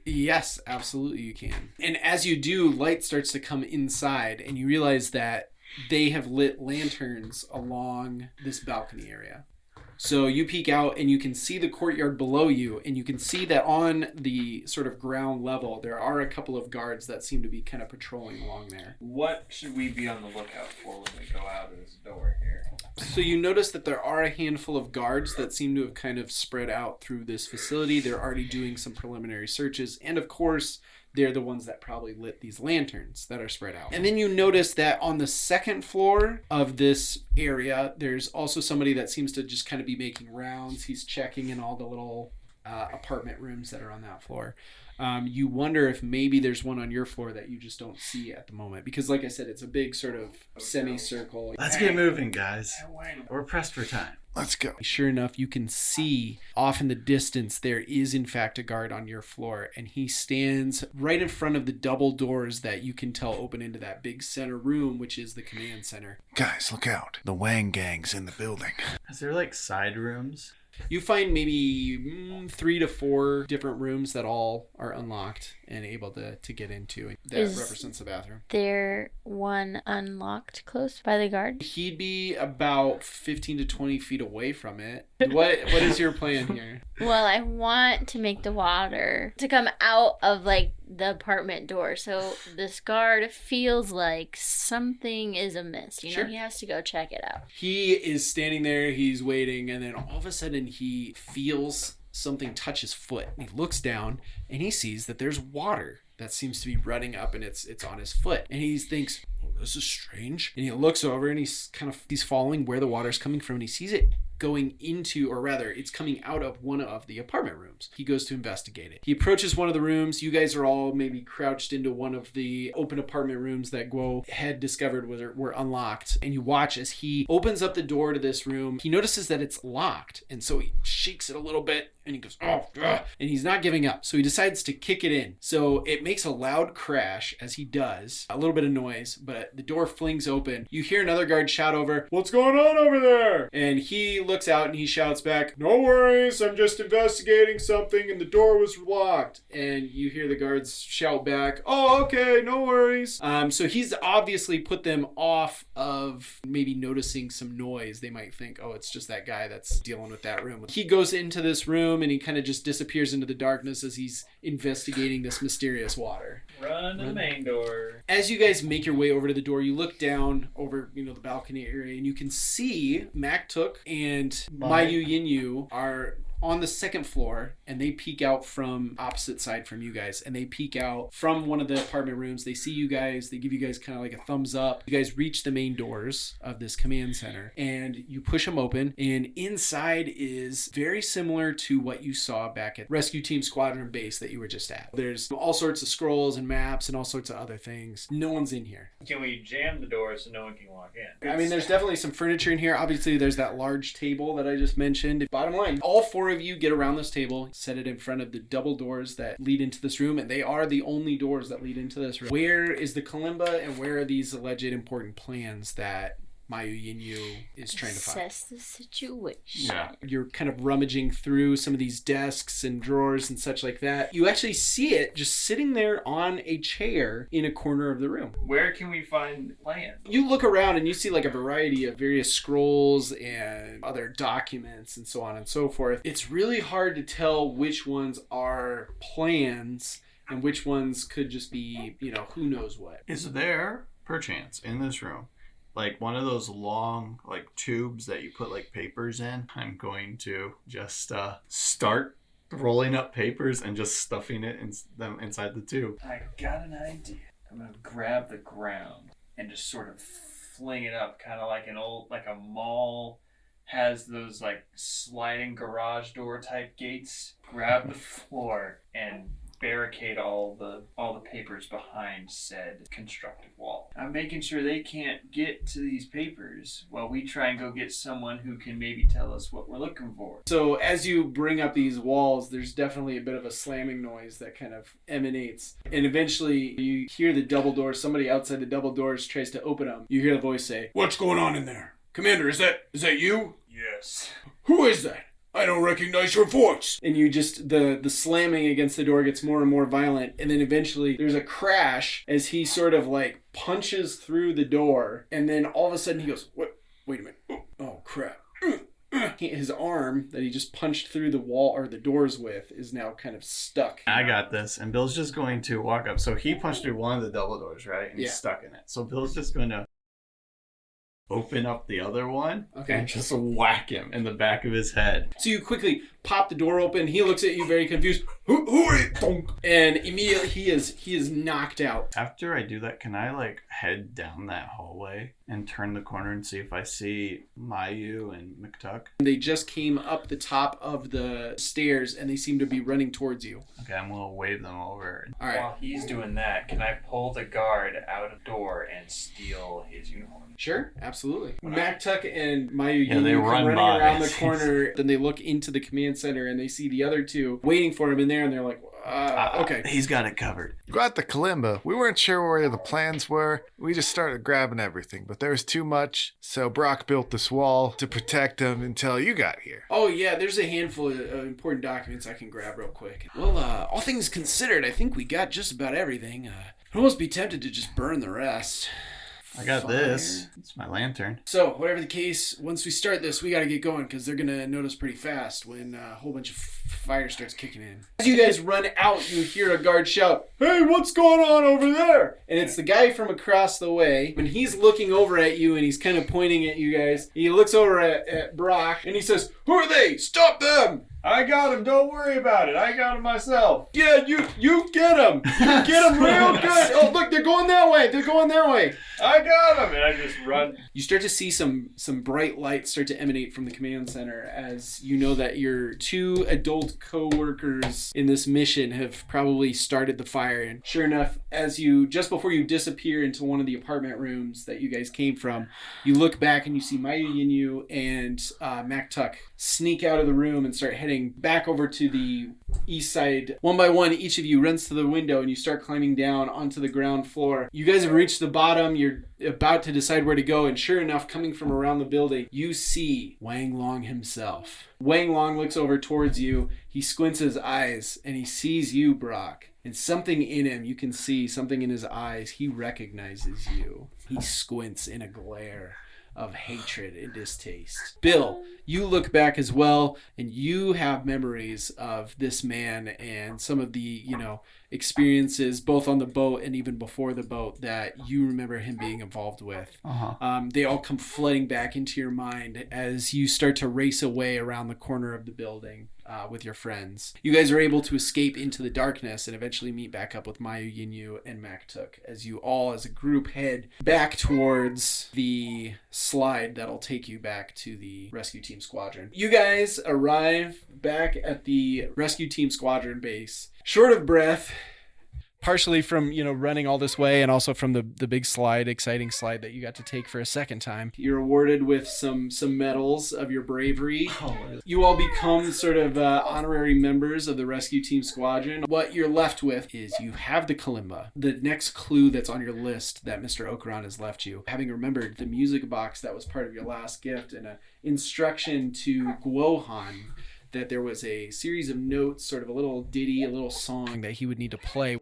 Yes, absolutely you can. And as you do, light starts to come inside, and you realize that they have lit lanterns along this balcony area. So you peek out and you can see the courtyard below you, and you can see that on the sort of ground level, there are a couple of guards that seem to be kind of patrolling along there. What should we be on the lookout for when we go out of this door here? So you notice that there are a handful of guards that seem to have kind of spread out through this facility. They're already doing some preliminary searches, and of course, they're the ones that probably lit these lanterns that are spread out. And then you notice that on the second floor of this area, there's also somebody that seems to just kind of be making rounds. He's checking in all the little apartment rooms that are on that floor. You wonder if maybe there's one on your floor that you just don't see at the moment. Because like I said, it's a big sort of semicircle. Let's get moving, guys. We're pressed for time. Let's go. Sure enough, you can see off in the distance there is in fact a guard on your floor, and he stands right in front of the double doors that you can tell open into that big center room, which is the command center. Guys, look out. The Wang gang's in the building. Is there like side rooms? You find maybe 3 to 4 different rooms that all are unlocked and able to get into. That represents the bathroom. There one unlocked close by the guard? He'd be about 15 to 20 feet away from it. What is your plan here? Well, I want to make the water to come out of like the apartment door. So this guard feels like something is amiss. You know, he has to go check it out. He is standing there, he's waiting, and then all of a sudden he feels something touch his foot. He looks down and he sees that there's water that seems to be running up, and it's on his foot. And he thinks, oh, this is strange. And he looks over and he's following where the water's coming from, and he sees it going into, or rather, it's coming out of one of the apartment rooms. He goes to investigate it. He approaches one of the rooms. You guys are all maybe crouched into one of the open apartment rooms that Guo had discovered were unlocked. And you watch as he opens up the door to this room. He notices that it's locked, and so he shakes it a little bit, and he goes, oh, ugh, and he's not giving up. So he decides to kick it in. So it makes a loud crash as he does, a little bit of noise, but the door flings open. You hear another guard shout over, what's going on over there? And he looks out and he shouts back, no worries, I'm just investigating something and the door was locked. And you hear the guards shout back, oh, okay, no worries. So he's obviously put them off of maybe noticing some noise. They might think, oh, it's just that guy that's dealing with that room. He goes into this room and he kind of just disappears into the darkness as he's investigating this mysterious water. Run to the main door. As you guys make your way over to the door, you look down over, the balcony area, and you can see Mac Took and Mayu Yinyu are on the second floor, and they peek out from opposite side from you guys, and they peek out from one of the apartment rooms. They see you guys, they give you guys kind of like a thumbs up. You guys reach the main doors of this command center, and you push them open, and inside is very similar to what you saw back at Rescue Team Squadron base that you were just at. There's all sorts of scrolls and maps and all sorts of other things. No one's in here. Can we jam the door so no one can walk in? I mean, there's definitely some furniture in here. Obviously, there's that large table that I just mentioned. Bottom line, all 4 of you get around this table, set it in front of the double doors that lead into this room, and they are the only doors that lead into this room. Where is the kalimba, and where are these alleged important plans that Mayu Yinyu is trying to find? Assess the situation. Yeah. You're kind of rummaging through some of these desks and drawers and such like that. You actually see it just sitting there on a chair in a corner of the room. Where can we find plans? You look around and you see like a variety of various scrolls and other documents and so on and so forth. It's really hard to tell which ones are plans and which ones could just be, who knows what. Is there, perchance, in this room, like one of those long tubes that you put papers in? I'm going to just start rolling up papers and just stuffing them inside the tube. I got an idea. I'm gonna grab the ground and just sort of fling it up, kind of like a mall has those sliding garage door type gates. Grab the floor and barricade all the papers behind said constructed wall. I'm making sure they can't get to these papers while we try and go get someone who can maybe tell us what we're looking for. So as you bring up these walls, there's definitely a bit of a slamming noise that kind of emanates. And eventually you hear the double doors. Somebody outside the double doors tries to open them. You hear the voice say, "What's going on in there? Commander, is that you?" Yes. "Who is that? I don't recognize your voice." And you just, the slamming against the door gets more and more violent. And then eventually there's a crash as he sort of like punches through the door. And then all of a sudden he goes, wait a minute. Oh crap. His arm that he just punched through the wall or the doors with is now kind of stuck. I got this. And Bill's just going to walk up. So he punched through one of the double doors, right? And he's stuck in it. So Bill's just going to open up the other one and just whack him in the back of his head. So you quickly pop the door open. He looks at you very confused. Who are you? And immediately he is knocked out. After I do that, can I like head down that hallway and turn the corner and see if I see Mayu and McTuck? They just came up the top of the stairs and they seem to be running towards you. Okay, I'm going to wave them over. All right. While he's doing that, can I pull the guard out of the door and steal his uniform? Sure, absolutely. McTuck and Mayu they come run running by. around the corner. Then they look into the command center and they see the other two waiting for him in there, and they're like, okay. He's got it covered. Got the kalimba. We weren't sure where the plans were. We just started grabbing everything, but there was too much, so Brock built this wall to protect them until you got here. Oh yeah, there's a handful of important documents I can grab real quick. Well, all things considered, I think we got just about everything. I'd almost be tempted to just burn the rest. I got this. It's my lantern. So, whatever the case, once we start this, we gotta get going because they're gonna notice pretty fast when a whole bunch of fire starts kicking in. As you guys run out, you hear a guard shout, "Hey, what's going on over there?" And it's the guy from across the way. When he's looking over at you and he's kind of pointing at you guys, he looks over at Brock and he says, "Who are they? Stop them!" I got him. Don't worry about it. I got him myself. Yeah, you get him. You get him real good. Oh, look, they're going that way. They're going that way. I got him. And I just run. You start to see some bright lights start to emanate from the command center as you know that your two adult co-workers in this mission have probably started the fire. And sure enough, as you, just before you disappear into one of the apartment rooms that you guys came from, you look back and you see Mayu Yinyu and McTuck sneak out of the room and start heading back over to the east side. One by one, each of you runs to the window and you start climbing down onto the ground floor. You guys have reached the bottom. You're about to decide where to go, and sure enough, coming from around the building, you see Wang Long himself. Wang Long looks over towards you. He squints his eyes and he sees you, Brock. And something in him, you can see something in his eyes. He recognizes you. He squints in a glare of hatred and distaste. Bill, you look back as well, and you have memories of this man and some of the, experiences both on the boat and even before the boat that you remember him being involved with. They all come flooding back into your mind as you start to race away around the corner of the building with your friends. You guys are able to escape into the darkness and eventually meet back up with Mayu Yinyu and McTuck as you all as a group head back towards the slide that'll take you back to the Rescue Team Squadron. You guys arrive back at the Rescue Team Squadron base, short of breath, partially from, running all this way and also from the big slide, exciting slide that you got to take for a second time. You're awarded with some medals of your bravery. You all become sort of honorary members of the Rescue Team Squadron. What you're left with is you have the kalimba, the next clue that's on your list that Mr. Okuran has left you. Having remembered the music box that was part of your last gift and an instruction to Huan that there was a series of notes, sort of a little ditty, a little song that he would need to play.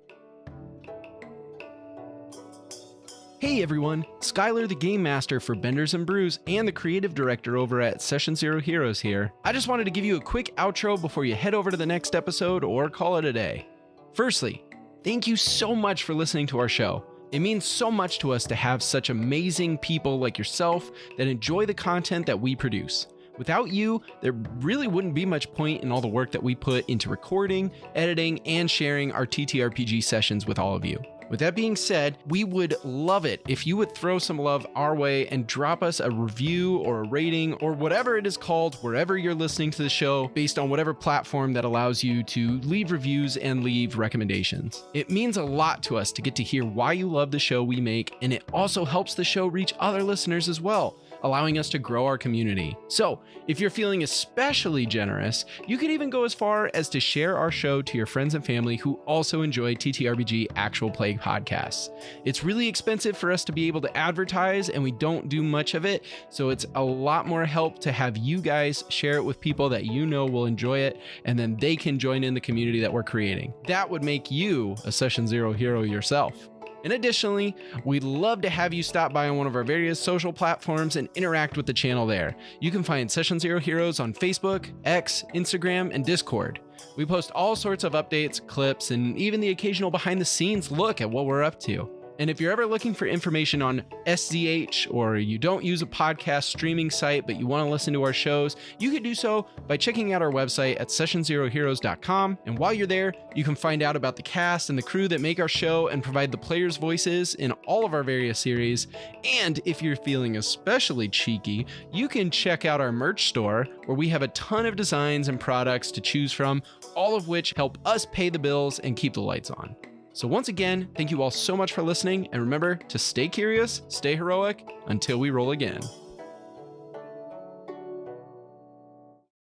Hey everyone, Skylar the Game Master for Benders and Brews and the Creative Director over at Session Zero Heroes here. I just wanted to give you a quick outro before you head over to the next episode or call it a day. Firstly, thank you so much for listening to our show. It means so much to us to have such amazing people like yourself that enjoy the content that we produce. Without you, there really wouldn't be much point in all the work that we put into recording, editing, and sharing our TTRPG sessions with all of you. With that being said, we would love it if you would throw some love our way and drop us a review or a rating or whatever it is called wherever you're listening to the show, based on whatever platform that allows you to leave reviews and leave recommendations. It means a lot to us to get to hear why you love the show we make, and it also helps the show reach other listeners as well, allowing us to grow our community. So, if you're feeling especially generous, you could even go as far as to share our show to your friends and family who also enjoy TTRPG actual play podcasts. It's really expensive for us to be able to advertise, and we don't do much of it, so it's a lot more help to have you guys share it with people that you know will enjoy it, and then they can join in the community that we're creating. That would make you a Session Zero hero yourself. And additionally, we'd love to have you stop by on one of our various social platforms and interact with the channel there. You can find Session Zero Heroes on Facebook, X, Instagram, and Discord. We post all sorts of updates, clips, and even the occasional behind-the-scenes look at what we're up to. And if you're ever looking for information on SZH, or you don't use a podcast streaming site but you want to listen to our shows, you can do so by checking out our website at sessionzeroheroes.com. And while you're there, you can find out about the cast and the crew that make our show and provide the players' voices in all of our various series. And if you're feeling especially cheeky, you can check out our merch store, where we have a ton of designs and products to choose from, all of which help us pay the bills and keep the lights on. So once again, thank you all so much for listening, and remember to stay curious, stay heroic, until we roll again.